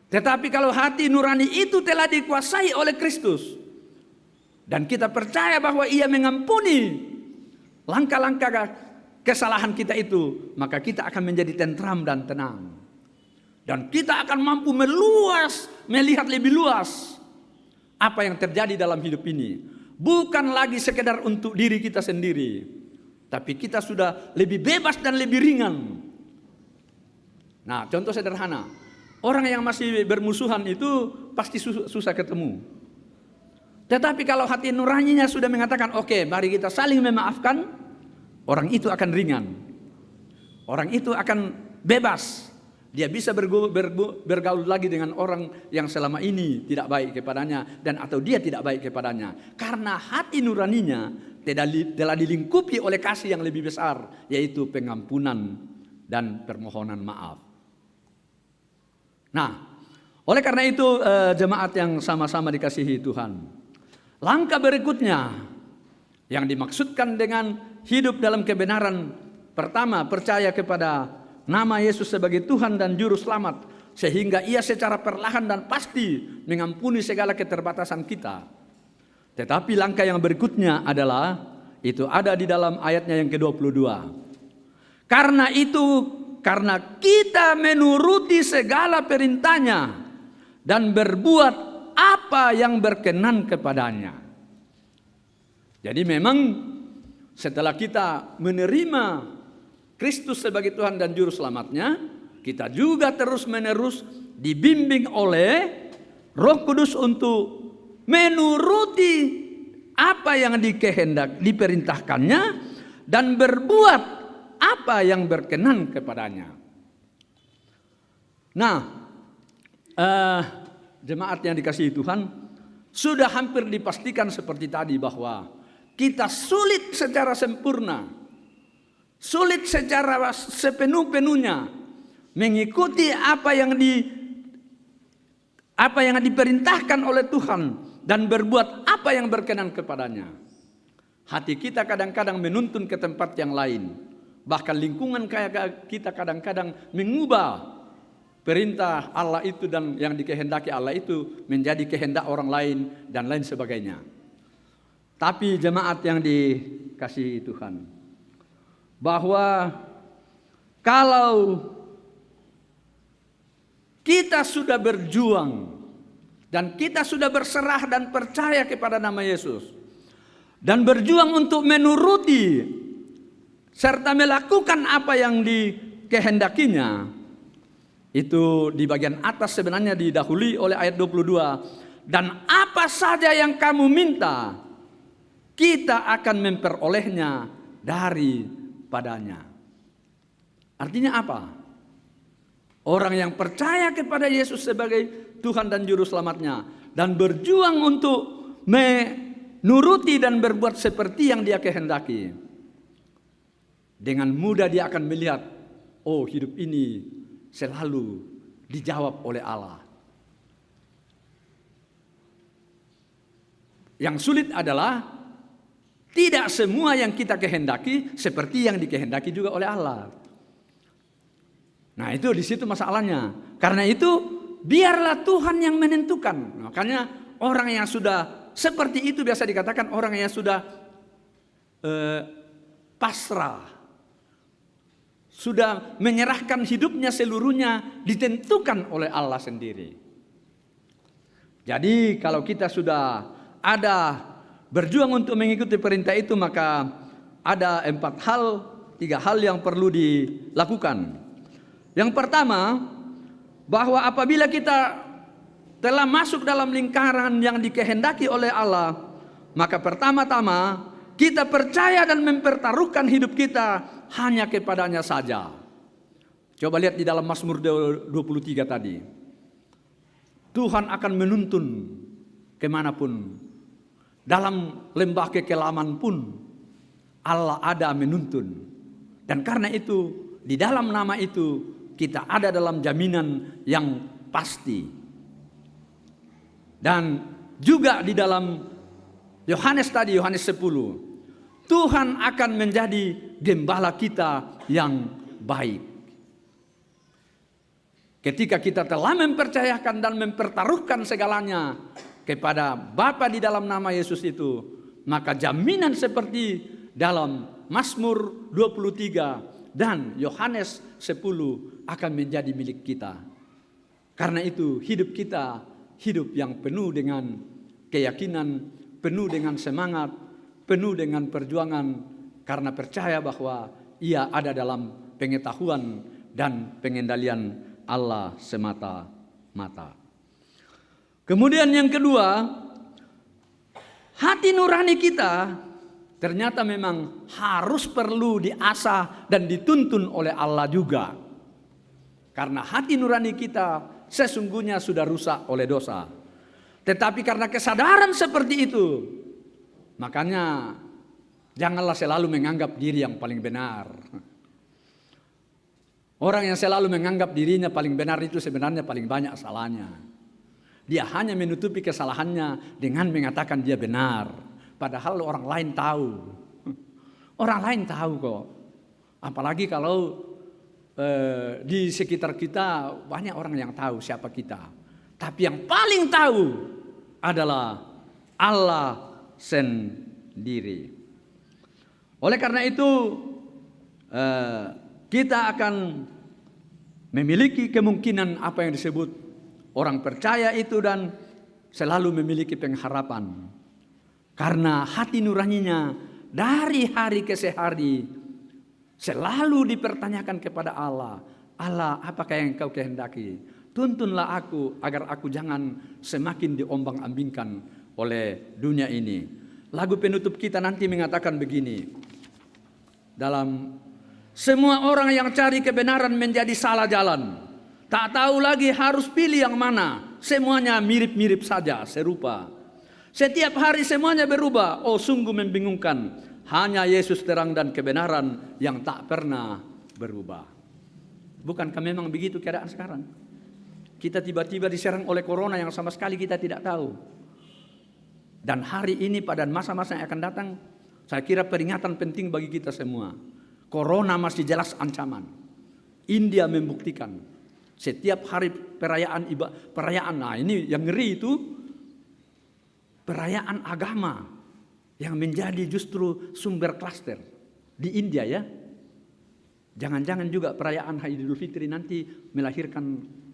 Tetapi kalau hati nurani itu telah dikuasai oleh Kristus, dan kita percaya bahwa Ia mengampuni langkah-langkah kesalahan kita itu, maka kita akan menjadi tentram dan tenang. Dan kita akan mampu melihat lebih luas apa yang terjadi dalam hidup ini. Bukan lagi sekedar untuk diri kita sendiri, tapi kita sudah lebih bebas dan lebih ringan. Nah, contoh sederhana, orang yang masih bermusuhan itu pasti susah ketemu. Tetapi kalau hati nuraninya sudah mengatakan, oke, mari kita saling memaafkan, orang itu akan ringan. Orang itu akan bebas. Dia bisa bergaul lagi dengan orang yang selama ini tidak baik kepadanya dan atau dia tidak baik kepadanya. Karena hati nuraninya telah dilingkupi oleh kasih yang lebih besar, yaitu pengampunan dan permohonan maaf. Nah, oleh karena itu jemaat yang sama-sama dikasihi Tuhan, langkah berikutnya yang dimaksudkan dengan hidup dalam kebenaran, pertama, percaya kepada nama Yesus sebagai Tuhan dan Juru Selamat, sehingga Ia secara perlahan dan pasti mengampuni segala keterbatasan kita. Tetapi langkah yang berikutnya adalah, itu ada di dalam ayatnya yang ke-22. Karena itu, karena kita menuruti segala perintahnya dan berbuat apa yang berkenan kepadanya. Jadi memang setelah kita menerima Kristus sebagai Tuhan dan Juru Selamatnya, kita juga terus-menerus dibimbing oleh Roh Kudus untuk menuruti apa yang diperintahkannya dan berbuat apa yang berkenan kepadanya. Nah, jemaat yang dikasihi Tuhan, sudah hampir dipastikan seperti tadi bahwa kita sulit secara sempurna, sulit secara sepenuh-penuhnya mengikuti apa yang diperintahkan oleh Tuhan dan berbuat apa yang berkenan kepadanya. Hati kita kadang-kadang menuntun ke tempat yang lain. Bahkan lingkungan kayak kita kadang-kadang mengubah perintah Allah itu dan yang dikehendaki Allah itu menjadi kehendak orang lain dan lain sebagainya. Tapi jemaat yang dikasihi Tuhan, bahwa kalau kita sudah berjuang dan kita sudah berserah dan percaya kepada nama Yesus dan berjuang untuk menuruti serta melakukan apa yang dikehendakinya, itu di bagian atas sebenarnya didahului oleh ayat 22, dan apa saja yang kamu minta kita akan memperolehnya daripadanya. Artinya apa? Orang yang percaya kepada Yesus sebagai Tuhan dan Juru Selamatnya dan berjuang untuk menuruti dan berbuat seperti yang Dia kehendaki, dengan mudah dia akan melihat, oh, hidup ini selalu dijawab oleh Allah. Yang sulit adalah tidak semua yang kita kehendaki seperti yang dikehendaki juga oleh Allah. Nah, itu di situ masalahnya. Karena itu biarlah Tuhan yang menentukan. Makanya orang yang sudah seperti itu biasa dikatakan orang yang sudah pasrah, sudah menyerahkan hidupnya seluruhnya, ditentukan oleh Allah sendiri. Jadi kalau kita sudah ada berjuang untuk mengikuti perintah itu, maka ada 3 hal yang perlu dilakukan. Yang pertama, bahwa apabila kita telah masuk dalam lingkaran yang dikehendaki oleh Allah, maka pertama-tama kita percaya dan mempertaruhkan hidup kita hanya kepadanya saja. Coba lihat di dalam Mazmur 23 tadi. Tuhan akan menuntun kemanapun. Dalam lembah kekelaman pun Allah ada menuntun. Dan karena itu di dalam nama itu kita ada dalam jaminan yang pasti. Dan juga di dalam Yohanes 10, Tuhan akan menjadi gembala kita yang baik. Ketika kita telah mempercayakan dan mempertaruhkan segalanya kepada Bapa di dalam nama Yesus itu, maka jaminan seperti dalam Mazmur 23 dan Yohanes 10 akan menjadi milik kita. Karena itu hidup kita hidup yang penuh dengan keyakinan, penuh dengan semangat, penuh dengan perjuangan, karena percaya bahwa ia ada dalam pengetahuan dan pengendalian Allah semata-mata. Kemudian yang kedua, hati nurani kita ternyata memang harus perlu diasah dan dituntun oleh Allah juga. Karena hati nurani kita sesungguhnya sudah rusak oleh dosa. Tetapi karena kesadaran seperti itu, makanya janganlah selalu menganggap diri yang paling benar. Orang yang selalu menganggap dirinya paling benar itu sebenarnya paling banyak salahnya. Dia hanya menutupi kesalahannya dengan mengatakan dia benar. Padahal orang lain tahu. Orang lain tahu kok. Apalagi kalau di sekitar kita banyak orang yang tahu siapa kita. Tapi yang paling tahu adalah Allah sendiri. Oleh karena itu kita akan memiliki kemungkinan apa yang disebut orang percaya itu dan selalu memiliki pengharapan. Karena hati nuraninya dari hari ke hari selalu dipertanyakan kepada Allah. Allah, apakah yang Engkau kehendaki? Tuntunlah aku agar aku jangan semakin diombang-ambingkan oleh dunia ini. Lagu penutup kita nanti mengatakan begini. Dalam semua orang yang cari kebenaran menjadi salah jalan. Tak tahu lagi harus pilih yang mana. Semuanya mirip-mirip saja, serupa. Setiap hari semuanya berubah. Oh, sungguh membingungkan. Hanya Yesus terang dan kebenaran yang tak pernah berubah. Bukankah memang begitu keadaan sekarang? Kita tiba-tiba diserang oleh corona yang sama sekali kita tidak tahu. Dan hari ini pada masa-masa yang akan datang, saya kira peringatan penting bagi kita semua. Corona masih jelas ancaman. India membuktikan. Setiap hari perayaan, nah ini yang ngeri itu, perayaan agama yang menjadi justru sumber klaster di India ya. Jangan-jangan juga perayaan Idul Fitri nanti melahirkan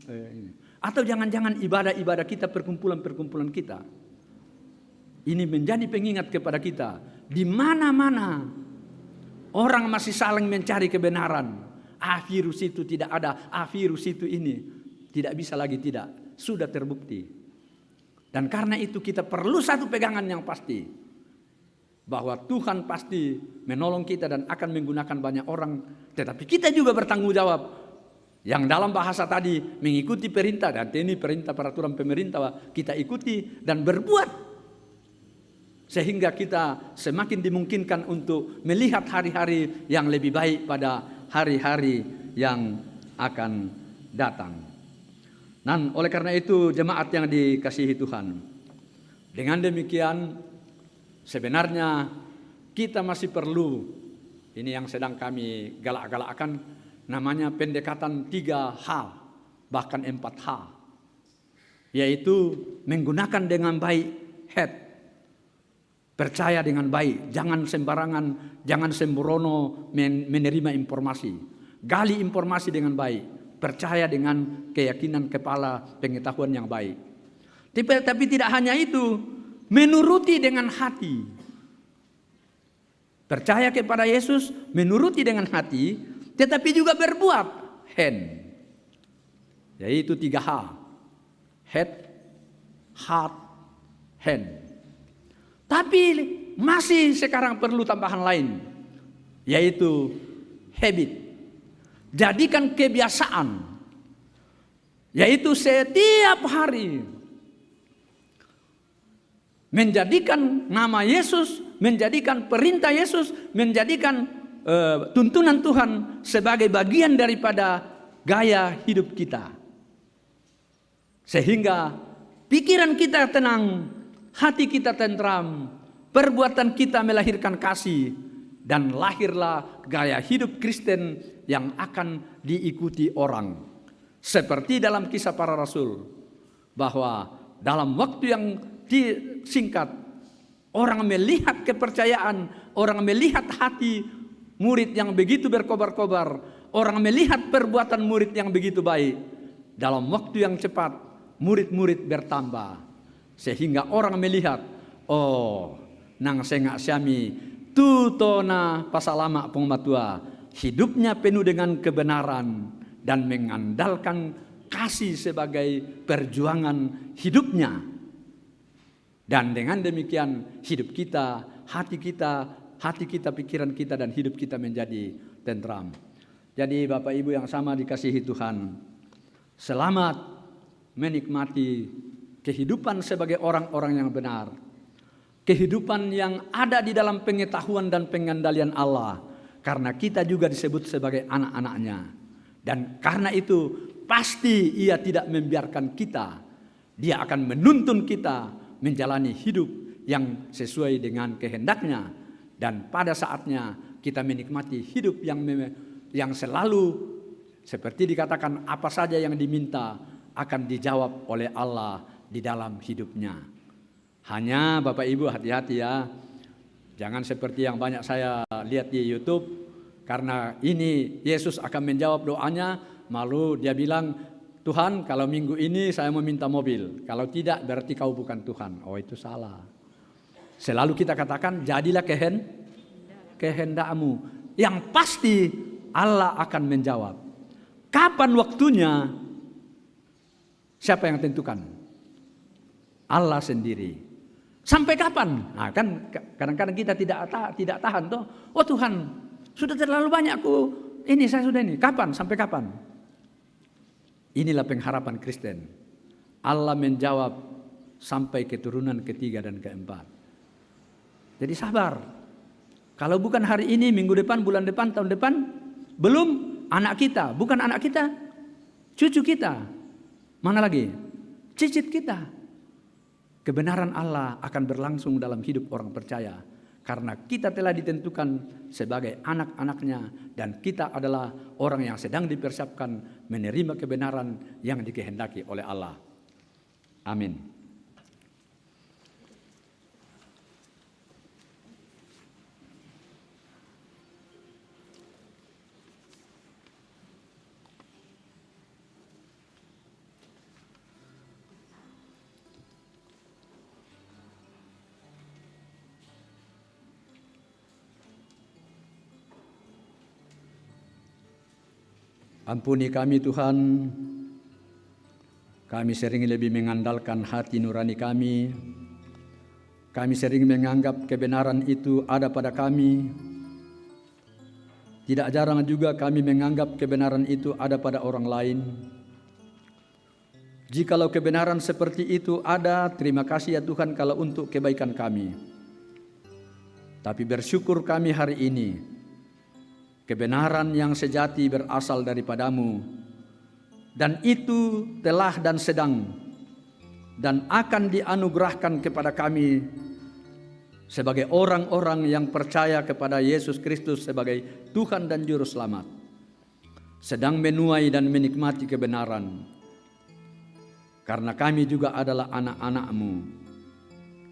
ini. Atau jangan-jangan ibadah-ibadah kita, perkumpulan-perkumpulan kita. Ini menjadi pengingat kepada kita. Di mana-mana orang masih saling mencari kebenaran. Virus itu tidak ada, virus itu ini. Tidak bisa lagi tidak, sudah terbukti. Dan karena itu kita perlu satu pegangan yang pasti. Bahwa Tuhan pasti menolong kita dan akan menggunakan banyak orang. Tetapi kita juga bertanggung jawab. Yang dalam bahasa tadi mengikuti perintah. Dan ini perintah peraturan pemerintah kita ikuti dan berbuat. Sehingga kita semakin dimungkinkan untuk melihat hari-hari yang lebih baik pada hari-hari yang akan datang. Dan oleh karena itu jemaat yang dikasihi Tuhan. Dengan demikian sebenarnya kita masih perlu, ini yang sedang kami galak-galakkan, namanya pendekatan 3H, bahkan 4H. Yaitu menggunakan dengan baik head. Percaya dengan baik, jangan sembarangan, jangan sembrono menerima informasi. Gali informasi dengan baik, percaya dengan keyakinan kepala pengetahuan yang baik. Tapi tidak hanya itu, menuruti dengan hati. Percaya kepada Yesus, menuruti dengan hati, tetapi juga berbuat hand. Yaitu 3H. Head, heart, hand. Tapi masih sekarang perlu tambahan lain, yaitu habit. Jadikan kebiasaan, yaitu setiap hari menjadikan nama Yesus, menjadikan perintah Yesus, menjadikan tuntunan Tuhan sebagai bagian daripada gaya hidup kita. Sehingga pikiran kita tenang, hati kita tentram, perbuatan kita melahirkan kasih, dan lahirlah gaya hidup Kristen yang akan diikuti orang. Seperti dalam Kisah Para Rasul, bahwa dalam waktu yang singkat, orang melihat kepercayaan, orang melihat hati murid yang begitu berkobar-kobar, orang melihat perbuatan murid yang begitu baik. Dalam waktu yang cepat, murid-murid bertambah. Sehingga orang melihat, oh, nang sengak syami, tutona pasalama pengmatua, hidupnya penuh dengan kebenaran dan mengandalkan kasih sebagai perjuangan hidupnya. Dan dengan demikian hidup kita, hati kita, pikiran kita, dan hidup kita menjadi tentram. Jadi Bapak Ibu yang sama dikasihi Tuhan, selamat menikmati kehidupan sebagai orang-orang yang benar. Kehidupan yang ada di dalam pengetahuan dan pengendalian Allah. Karena kita juga disebut sebagai anak-anaknya. Dan karena itu pasti Ia tidak membiarkan kita. Dia akan menuntun kita menjalani hidup yang sesuai dengan kehendaknya. Dan pada saatnya kita menikmati hidup yang selalu seperti dikatakan apa saja yang diminta akan dijawab oleh Allah di dalam hidupnya. Hanya Bapak Ibu hati-hati ya. Jangan seperti yang banyak saya lihat di YouTube. Karena ini Yesus akan menjawab doanya. Malu dia bilang, Tuhan kalau minggu ini saya mau minta mobil. Kalau tidak berarti kau bukan Tuhan. Oh itu salah. Selalu kita katakan jadilah kehendakmu. Yang pasti Allah akan menjawab. Kapan waktunya? Siapa yang tentukan? Allah sendiri. Sampai kapan? Nah, kan kadang-kadang kita tidak tahan toh. Oh Tuhan, sudah terlalu banyak saya sudah ini. Kapan? Sampai kapan? Inilah pengharapan Kristen. Allah menjawab sampai keturunan ketiga dan keempat. Jadi sabar. Kalau bukan hari ini, minggu depan, bulan depan, tahun depan, belum anak kita, bukan anak kita, cucu kita. Mana lagi? Cicit kita. Kebenaran Allah akan berlangsung dalam hidup orang percaya. Karena kita telah ditentukan sebagai anak-anaknya. Dan kita adalah orang yang sedang dipersiapkan menerima kebenaran yang dikehendaki oleh Allah. Amin. Ampuni kami Tuhan, kami sering lebih mengandalkan hati nurani kami. Kami sering menganggap kebenaran itu ada pada kami. Tidak jarang juga kami menganggap kebenaran itu ada pada orang lain. Jikalau kebenaran seperti itu ada, terima kasih ya Tuhan kalau untuk kebaikan kami. Tapi bersyukur kami hari ini, kebenaran yang sejati berasal daripadamu, dan itu telah dan sedang dan akan dianugerahkan kepada kami sebagai orang-orang yang percaya kepada Yesus Kristus sebagai Tuhan dan Juru Selamat, sedang menuai dan menikmati kebenaran. Karena kami juga adalah anak-anak-Mu,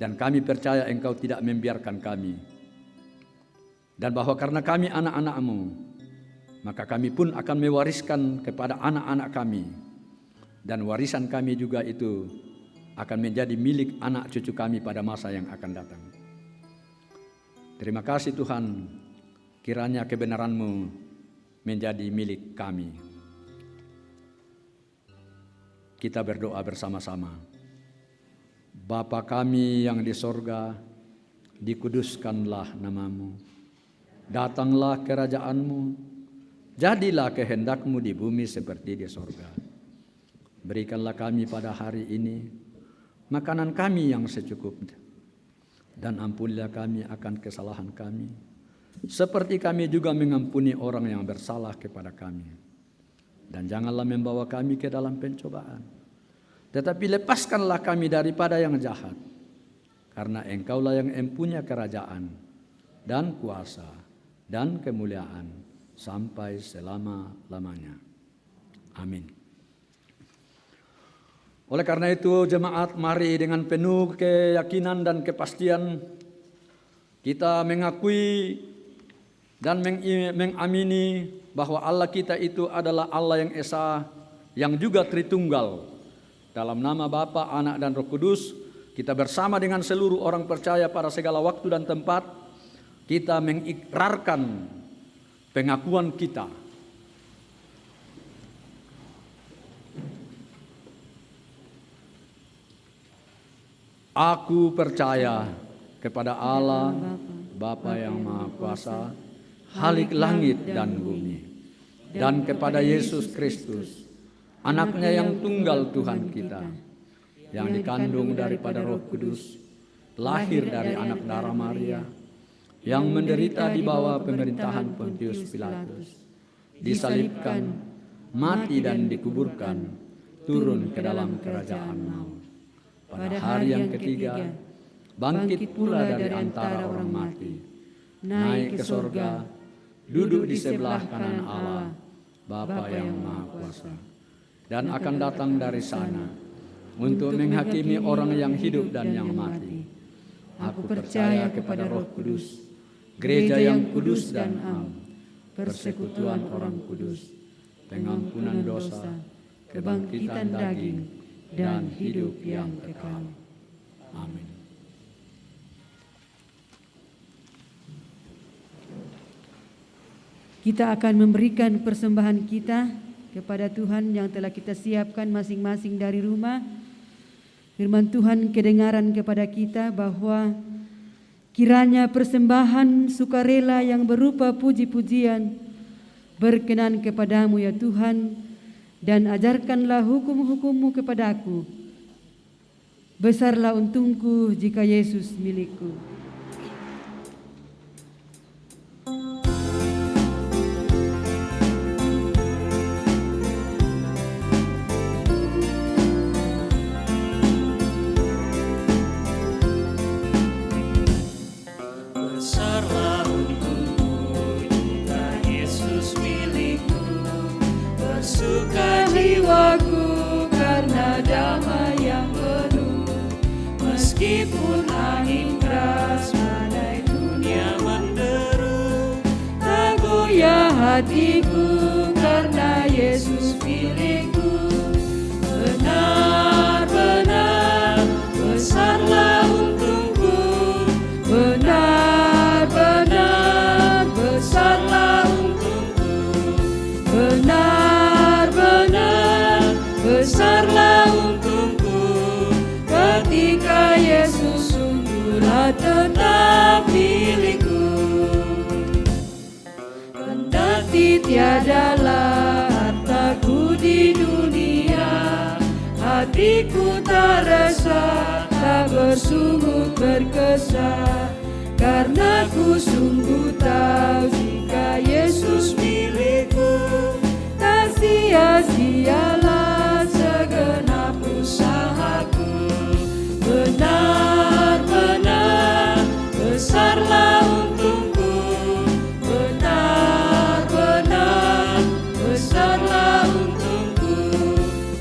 dan kami percaya Engkau tidak membiarkan kami. Dan bahwa karena kami anak-anak-Mu, maka kami pun akan mewariskan kepada anak-anak kami. Dan warisan kami juga itu akan menjadi milik anak cucu kami pada masa yang akan datang. Terima kasih Tuhan, kiranya kebenaran-Mu menjadi milik kami. Kita berdoa bersama-sama. Bapa kami yang di sorga, dikuduskanlah nama-Mu. Datanglah kerajaan-Mu, jadilah kehendak-Mu di bumi seperti di sorga. Berikanlah kami pada hari ini makanan kami yang secukupnya, dan ampunilah kami akan kesalahan kami, seperti kami juga mengampuni orang yang bersalah kepada kami. Dan janganlah membawa kami ke dalam pencobaan, tetapi lepaskanlah kami daripada yang jahat. Karena Engkaulah yang mempunyai kerajaan dan kuasa dan kemuliaan sampai selama-lamanya. Amin. Oleh karena itu jemaat, mari dengan penuh keyakinan dan kepastian kita mengakui dan mengamini bahwa Allah kita itu adalah Allah yang Esa, yang juga Tritunggal. Dalam nama Bapa, Anak, dan Roh Kudus, kita bersama dengan seluruh orang percaya pada segala waktu dan tempat, kita mengikrarkan pengakuan kita. Aku percaya kepada Allah, Bapa yang Maha Kuasa, Khalik langit dan bumi, dan kepada Yesus Kristus, Anaknya yang tunggal Tuhan kita, yang dikandung daripada Roh Kudus, lahir dari anak darah Maria, yang menderita di bawah pemerintahan Pontius Pilatus, disalibkan, mati dan dikuburkan, turun ke dalam kerajaan maut. Pada hari yang ketiga, bangkit pula dari antara orang mati, naik ke sorga, duduk di sebelah kanan Allah, Bapa yang Maha Kuasa, dan akan datang dari sana untuk menghakimi orang yang hidup dan yang mati. Aku percaya kepada Roh Kudus, gereja yang kudus dan am, persekutuan orang kudus, pengampunan dosa, kebangkitan daging, dan hidup yang kekal. Amin. Kita akan memberikan persembahan kita kepada Tuhan yang telah kita siapkan masing-masing dari rumah. Firman Tuhan kedengaran kepada kita bahwa kiranya persembahan sukarela yang berupa puji-pujian berkenan kepadamu ya Tuhan, dan ajarkanlah hukum-hukum-Mu kepadaku. Besarlah untungku jika Yesus milikku. Besarlah untungku jika Yesus milikku, bersuka jiwaku karena damai yang penuh. Meskipun angin keras badai dunia menderu, tak goyah hatiku karena Yesus milikku. Benar-benar besarlah untungku, benar-benar besarlah untungku, benar-benar besarlah untungku, ketika Yesus sungguhlah tetap milikku. Kendati tiadalah hartaku di dunia, hatiku tak resah, tak bersungut berkesan, karena ku sungguh tahu jika Yesus milikku, tak sia-sialah segenap usahaku. Benar-benar besarlah untungku, benar-benar besarlah untungku,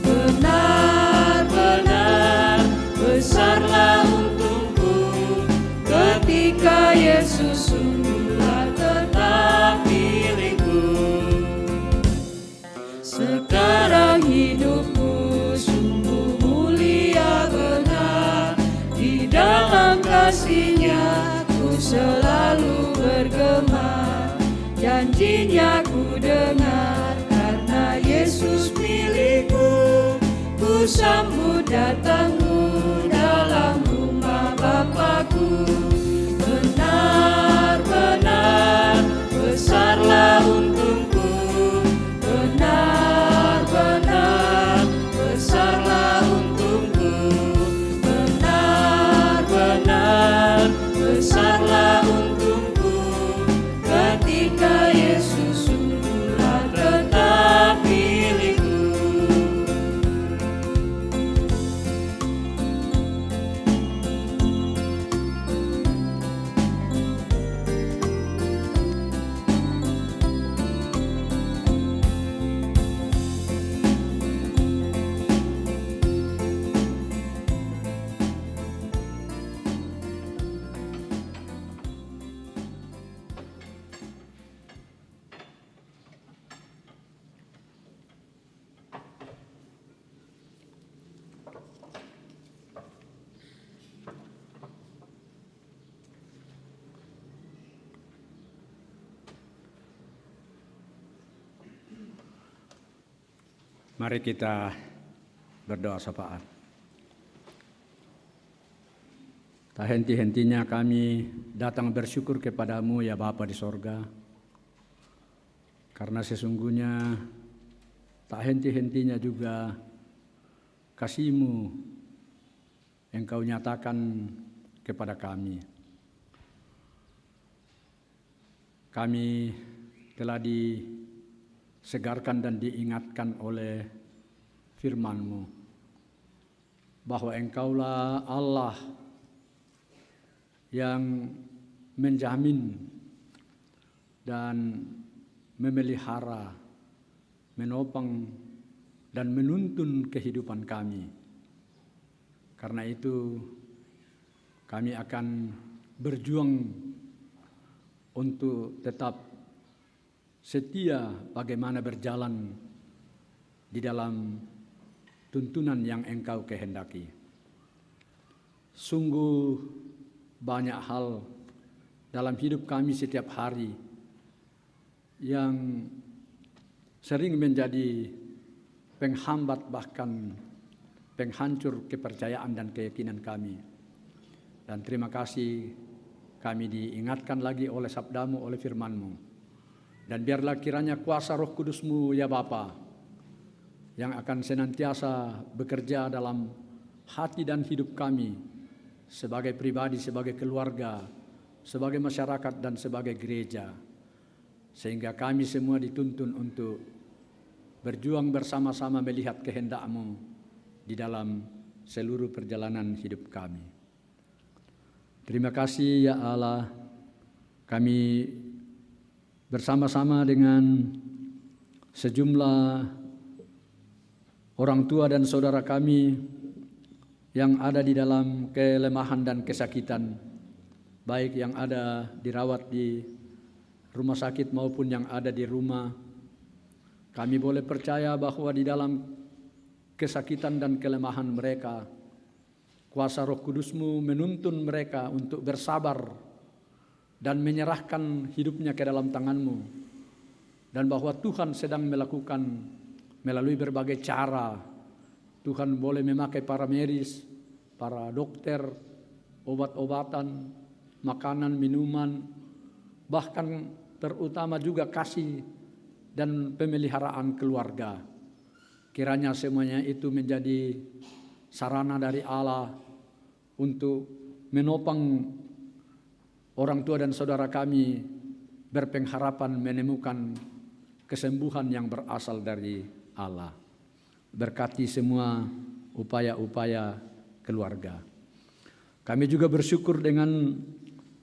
benar-benar besarlah untungku, ketika Yesus sungguhlah tetap milikku. Sekarang hidupku sungguh mulia benar, di dalam kasih-Nya ku selalu bergema. Janji-Nya ku dengar, karena Yesus milikku, ku sambut datang-Mu dalam rumah Bapa-Ku. Benar-benar besarlah untungku, benar-benar besarlah untungku, benar-benar besarlah untungku, Mari kita berdoa syafaat. Tak henti-hentinya kami datang bersyukur kepadamu ya Bapa di sorga, karena sesungguhnya tak henti-hentinya juga kasih-Mu Engkau nyatakan kepada kami. Kami telah disegarkan dan diingatkan oleh firman-Mu bahwa Engkaulah Allah yang menjamin dan memelihara, menopang dan menuntun kehidupan kami. Karena itu kami akan berjuang untuk tetap setia bagaimana berjalan di dalam tuntunan yang Engkau kehendaki. Sungguh banyak hal dalam hidup kami setiap hari yang sering menjadi penghambat bahkan penghancur kepercayaan dan keyakinan kami. Dan terima kasih kami diingatkan lagi oleh sabda-Mu, oleh firman-Mu. Dan biarlah kiranya kuasa Roh Kudus-Mu ya Bapa yang akan senantiasa bekerja dalam hati dan hidup kami sebagai pribadi, sebagai keluarga, sebagai masyarakat dan sebagai gereja. Sehingga kami semua dituntun untuk berjuang bersama-sama melihat kehendak-Mu di dalam seluruh perjalanan hidup kami. Terima kasih ya Allah, kami bersama-sama dengan sejumlah orang tua dan saudara kami yang ada di dalam kelemahan dan kesakitan, baik yang ada dirawat di rumah sakit maupun yang ada di rumah. Kami boleh percaya bahwa di dalam kesakitan dan kelemahan mereka, kuasa Roh Kudus-Mu menuntun mereka untuk bersabar dan menyerahkan hidupnya ke dalam tangan-Mu. Dan bahwa Tuhan sedang melakukan melalui berbagai cara. Tuhan boleh memakai para medis, para dokter, obat-obatan, makanan, minuman, bahkan terutama juga kasih dan pemeliharaan keluarga. Kiranya semuanya itu menjadi sarana dari Allah untuk menopang orang tua dan saudara kami berpengharapan menemukan kesembuhan yang berasal dari Allah. Berkati semua upaya-upaya keluarga. Kami juga bersyukur dengan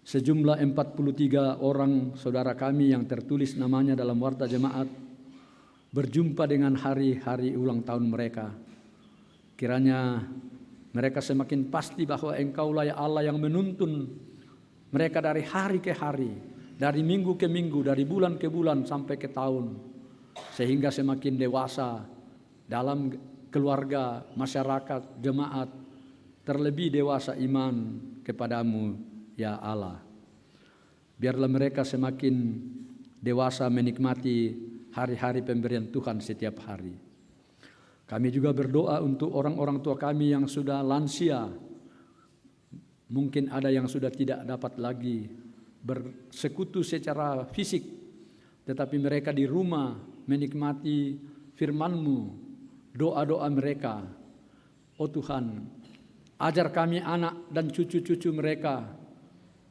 sejumlah 43 orang saudara kami yang tertulis namanya dalam warta jemaat berjumpa dengan hari-hari ulang tahun mereka. Kiranya mereka semakin pasti bahwa Engkaulah ya Allah yang menuntun mereka dari hari ke hari, dari minggu ke minggu, dari bulan ke bulan sampai ke tahun, sehingga semakin dewasa dalam keluarga, masyarakat, jemaat, terlebih dewasa iman kepadamu ya Allah. Biarlah mereka semakin dewasa menikmati hari-hari pemberian Tuhan setiap hari. Kami juga berdoa untuk orang-orang tua kami yang sudah lansia. Mungkin ada yang sudah tidak dapat lagi bersekutu secara fisik, tetapi mereka di rumah menikmati firman-Mu, doa-doa mereka. Oh Tuhan, ajar kami anak dan cucu-cucu mereka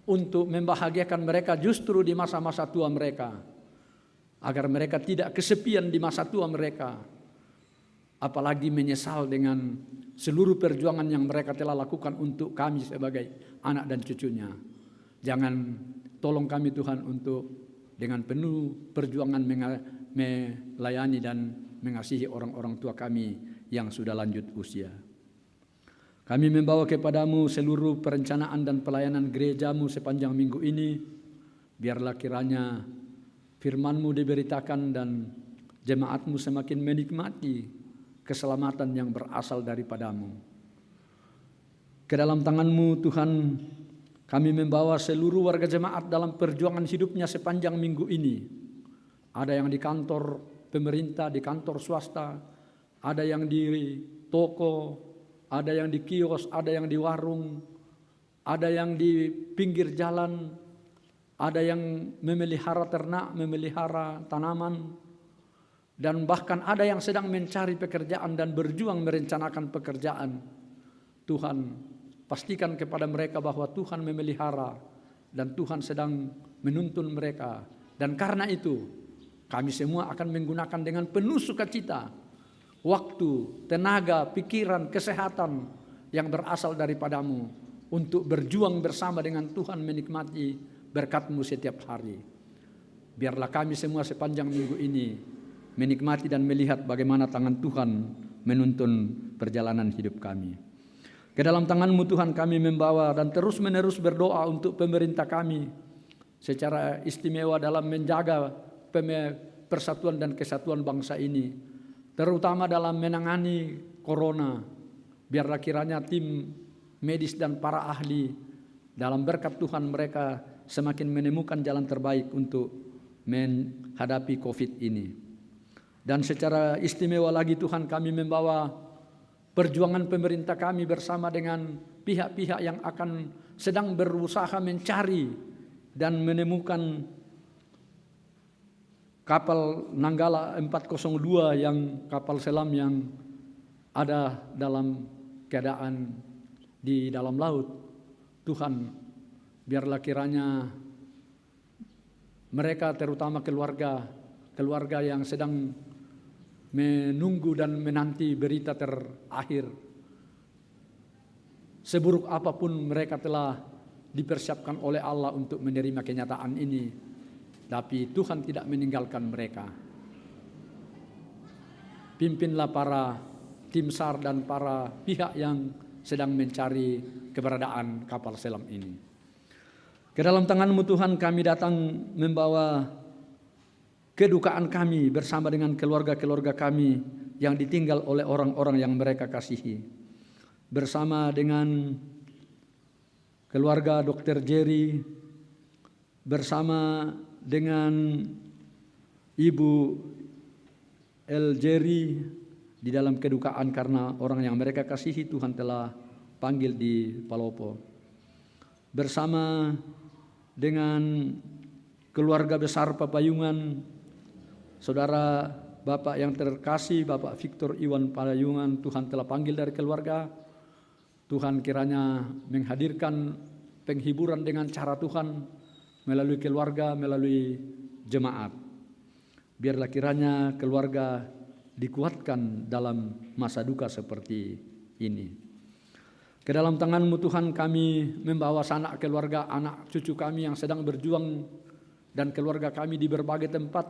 untuk membahagiakan mereka justru di masa-masa tua mereka, agar mereka tidak kesepian di masa tua mereka, apalagi menyesal dengan seluruh perjuangan yang mereka telah lakukan untuk kami sebagai anak dan cucunya. Jangan tolong kami Tuhan untuk dengan penuh perjuangan melayani dan mengasihi orang-orang tua kami yang sudah lanjut usia. Kami membawa kepadamu seluruh perencanaan dan pelayanan gerejamu sepanjang minggu ini. Biarlah kiranya firman-Mu diberitakan dan jemaat-Mu semakin menikmati keselamatan yang berasal daripadamu. Ke dalam tangan-Mu Tuhan, kami membawa seluruh warga jemaat dalam perjuangan hidupnya sepanjang minggu ini. Ada yang di kantor pemerintah, di kantor swasta, ada yang di toko, ada yang di kios, ada yang di warung, ada yang di pinggir jalan, ada yang memelihara ternak, memelihara tanaman, dan bahkan ada yang sedang mencari pekerjaan dan berjuang merencanakan pekerjaan. Tuhan, pastikan kepada mereka bahwa Tuhan memelihara dan Tuhan sedang menuntun mereka. Dan karena itu, kami semua akan menggunakan dengan penuh sukacita waktu, tenaga, pikiran, kesehatan yang berasal daripadamu untuk berjuang bersama dengan Tuhan menikmati berkat-Mu setiap hari. Biarlah kami semua sepanjang minggu ini menikmati dan melihat bagaimana tangan Tuhan menuntun perjalanan hidup kami. Ke dalam tangan-Mu Tuhan kami membawa dan terus-menerus berdoa untuk pemerintah kami secara istimewa dalam menjaga persatuan dan kesatuan bangsa ini, terutama dalam menangani corona. Biarlah kiranya tim medis dan para ahli dalam berkat Tuhan mereka semakin menemukan jalan terbaik untuk menghadapi COVID ini. Dan secara istimewa lagi Tuhan kami membawa perjuangan pemerintah kami bersama dengan pihak-pihak yang akan sedang berusaha mencari dan menemukan kapal Nanggala 402 yang kapal selam yang ada dalam keadaan di dalam laut. Tuhan, biarlah kiranya mereka terutama keluarga yang sedang menunggu dan menanti berita terakhir. Seburuk apapun mereka telah dipersiapkan oleh Allah untuk menerima kenyataan ini, tapi Tuhan tidak meninggalkan mereka. Pimpinlah para tim SAR dan para pihak yang sedang mencari keberadaan kapal selam ini. Ke dalam tangan-Mu Tuhan kami datang membawa kedukaan kami bersama dengan keluarga-keluarga kami yang ditinggal oleh orang-orang yang mereka kasihi. Bersama dengan keluarga Dr. Jerry, bersama dengan Ibu El Jerry di dalam kedukaan karena orang yang mereka kasihi Tuhan telah panggil di Palopo. Bersama dengan keluarga besar Papayungan, Saudara Bapak yang terkasih, Bapak Victor Iwan Papayungan, Tuhan telah panggil dari keluarga. Tuhan kiranya menghadirkan penghiburan dengan cara Tuhan melalui keluarga, melalui jemaat. Biarlah kiranya keluarga dikuatkan dalam masa duka seperti ini. Ke dalam tangan-Mu Tuhan kami membawa sanak keluarga, anak cucu kami yang sedang berjuang dan keluarga kami di berbagai tempat,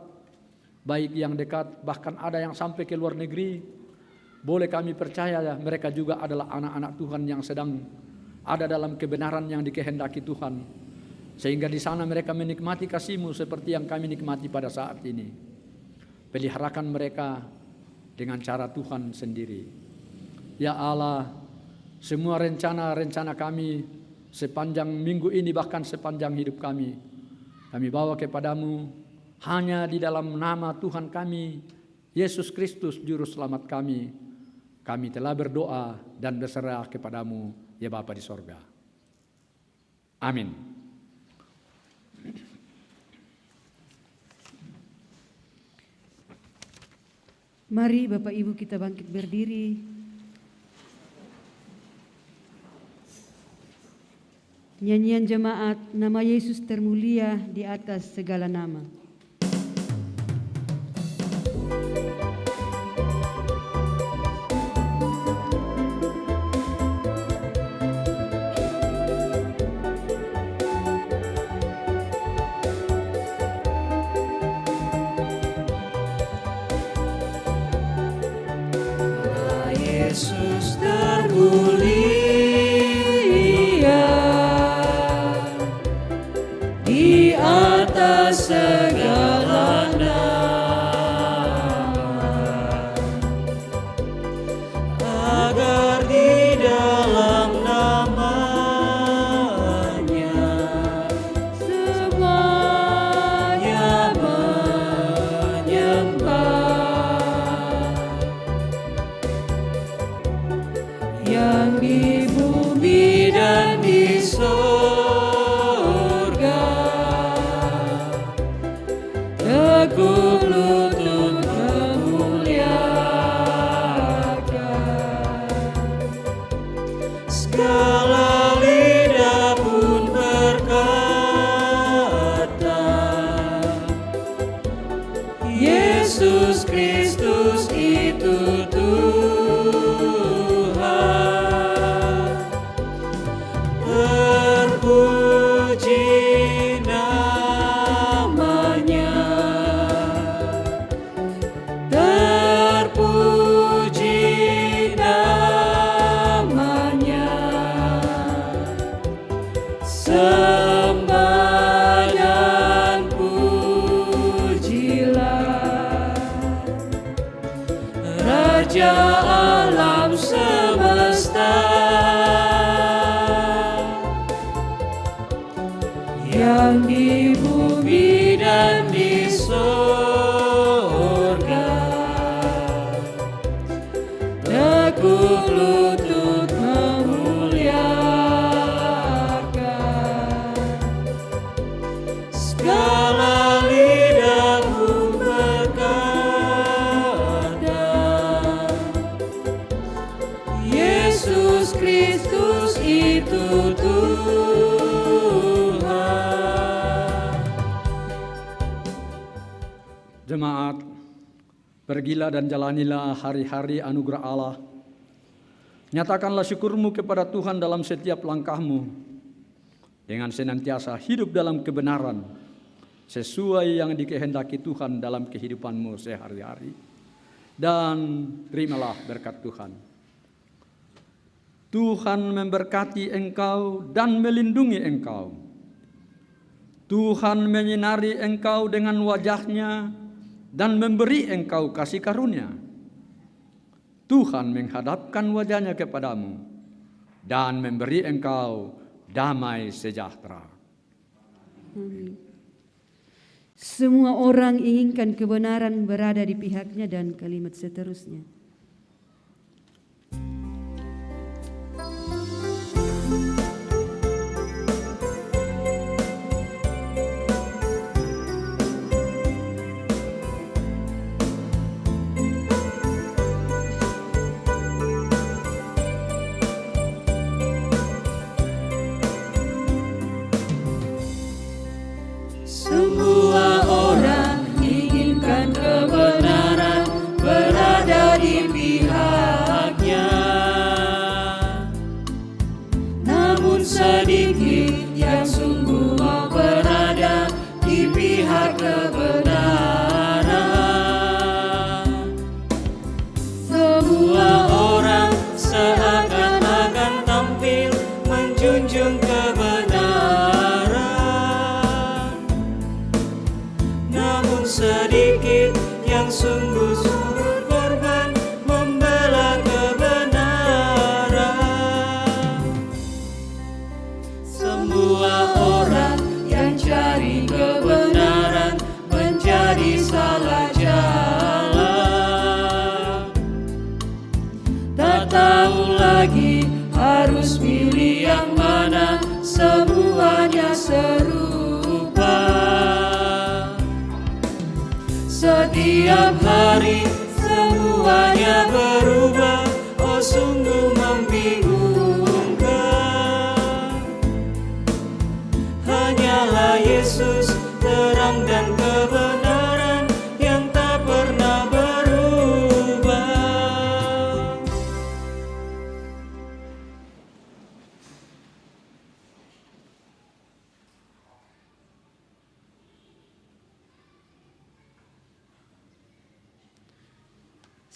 baik yang dekat, bahkan ada yang sampai ke luar negeri. Boleh kami percaya mereka juga adalah anak-anak Tuhan yang sedang ada dalam kebenaran yang dikehendaki Tuhan. Sehingga di sana mereka menikmati kasih-Mu seperti yang kami nikmati pada saat ini. Peliharakan mereka dengan cara Tuhan sendiri. Ya Allah, semua rencana-rencana kami sepanjang minggu ini bahkan sepanjang hidup kami bawa kepada-Mu hanya di dalam nama Tuhan kami, Yesus Kristus Juru Selamat kami. Kami telah berdoa dan berserah kepada-Mu, ya Bapa di sorga. Amin. Mari Bapak Ibu kita bangkit berdiri. Nyanyian jemaat, nama Yesus termulia di atas segala nama. Yesus termulia di atas segala nama, agar di dalam namanya semuanya menyembah. terpuji namanya, terpuji namanya. Sembah dan pujilah Raja alam semesta, yang di bumi dan di surga. Tekuk lutut memuliakan, segala lidahmu berkata, Yesus Kristus itu Tuhan. Jemaat, pergilah dan jalanilah hari-hari anugerah Allah. Nyatakanlah syukurmu kepada Tuhan dalam setiap langkahmu, dengan senantiasa hidup dalam kebenaran, sesuai yang dikehendaki Tuhan dalam kehidupanmu sehari-hari. Dan terimalah berkat Tuhan. Tuhan memberkati engkau dan melindungi engkau. Tuhan menyinari engkau dengan wajah-Nya dan memberi engkau kasih karunia. Tuhan menghadapkan wajah-Nya kepadamu dan memberi engkau damai sejahtera. Semua orang inginkan kebenaran berada di pihaknya, dan kalimat seterusnya. Semua orang inginkan kebenaran berada di pihaknya, namun sedikit yang sungguh mau berada di pihak kebenaran. Semua orang seakan-akan tampil menjunjung kebenaran, namun sedikit yang sungguh-sungguh korban membela kebenaran. Semua orang yang cari kebenaran menjadi salah jalan, tak tahu lagi harus pilih yang mana, semuanya serupa. Setiap hari semuanya berubah, oh sungguh membingungkan. Hanyalah Yesus, terang dan kebenaran yang tak pernah berubah.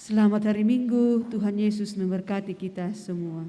Selamat hari Minggu, Tuhan Yesus memberkati kita semua.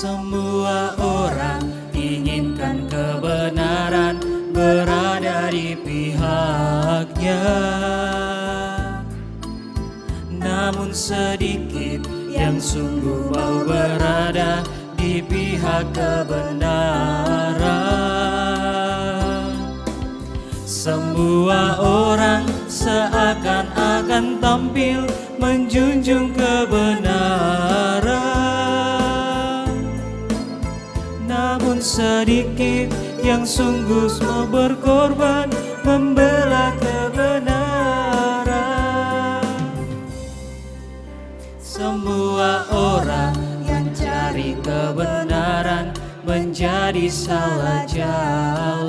Semua orang inginkan kebenaran berada di pihaknya, namun sedikit yang sungguh mau berada di pihak kebenaran. Semua orang seakan-akan tampil menjunjung kebenaran, namun sedikit yang sungguh mau berkorban membela kebenaran. Semua orang yang cari kebenaran menjadi salah jalan.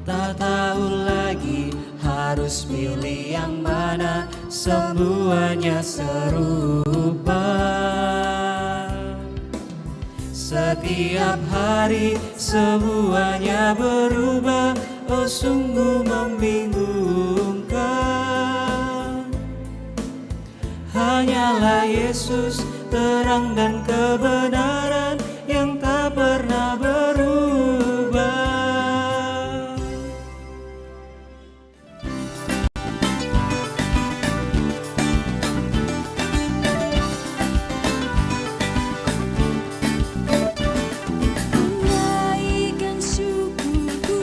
Tak tahu lagi harus pilih yang mana, semuanya serupa. Setiap hari semuanya berubah, oh sungguh membingungkan. Hanyalah Yesus, terang dan kebenaran yang tak pernah berubah. Tunaikan syukurku,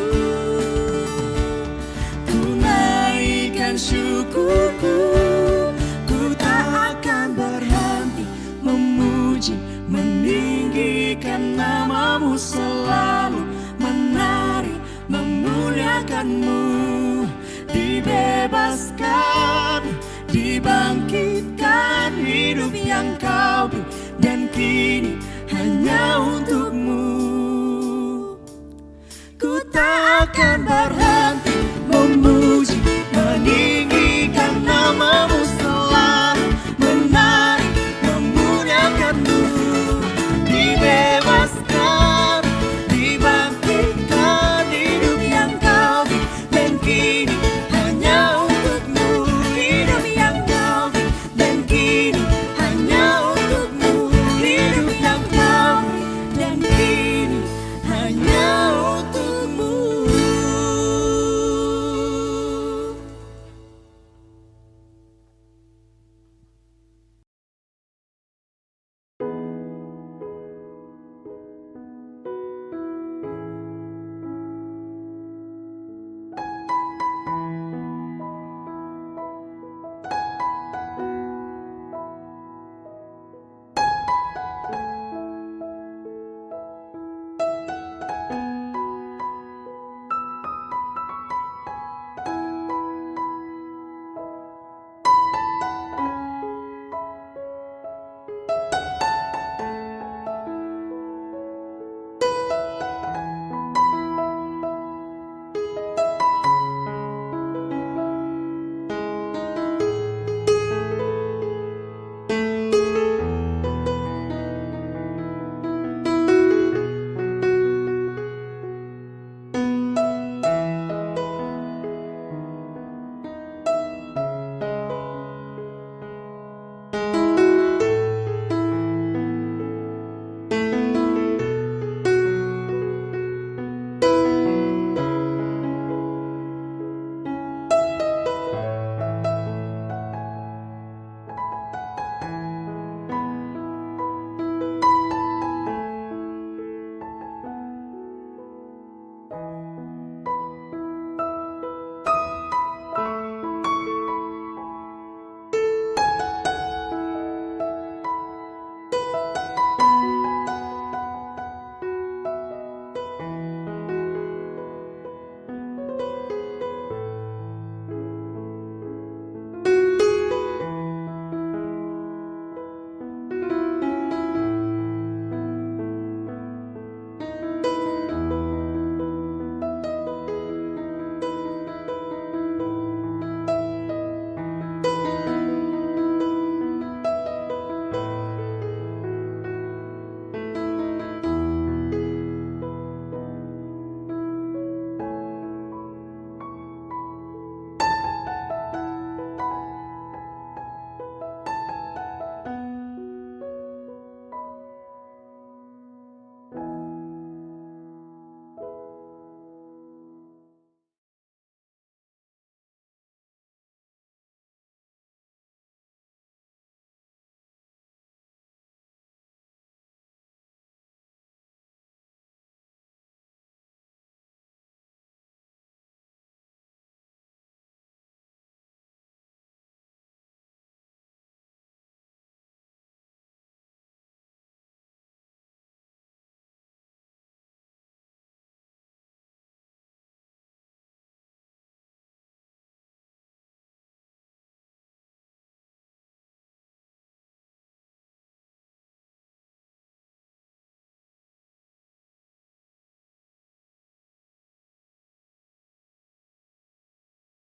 tunaikan syukurku. Ku tak akan berhenti memuji, meninggikan namamu, selalu menari, memuliakanmu. Dibebaskan, dibangkitkan, hidup yang kau beri, dan kini hanya untukmu. Ku tak akan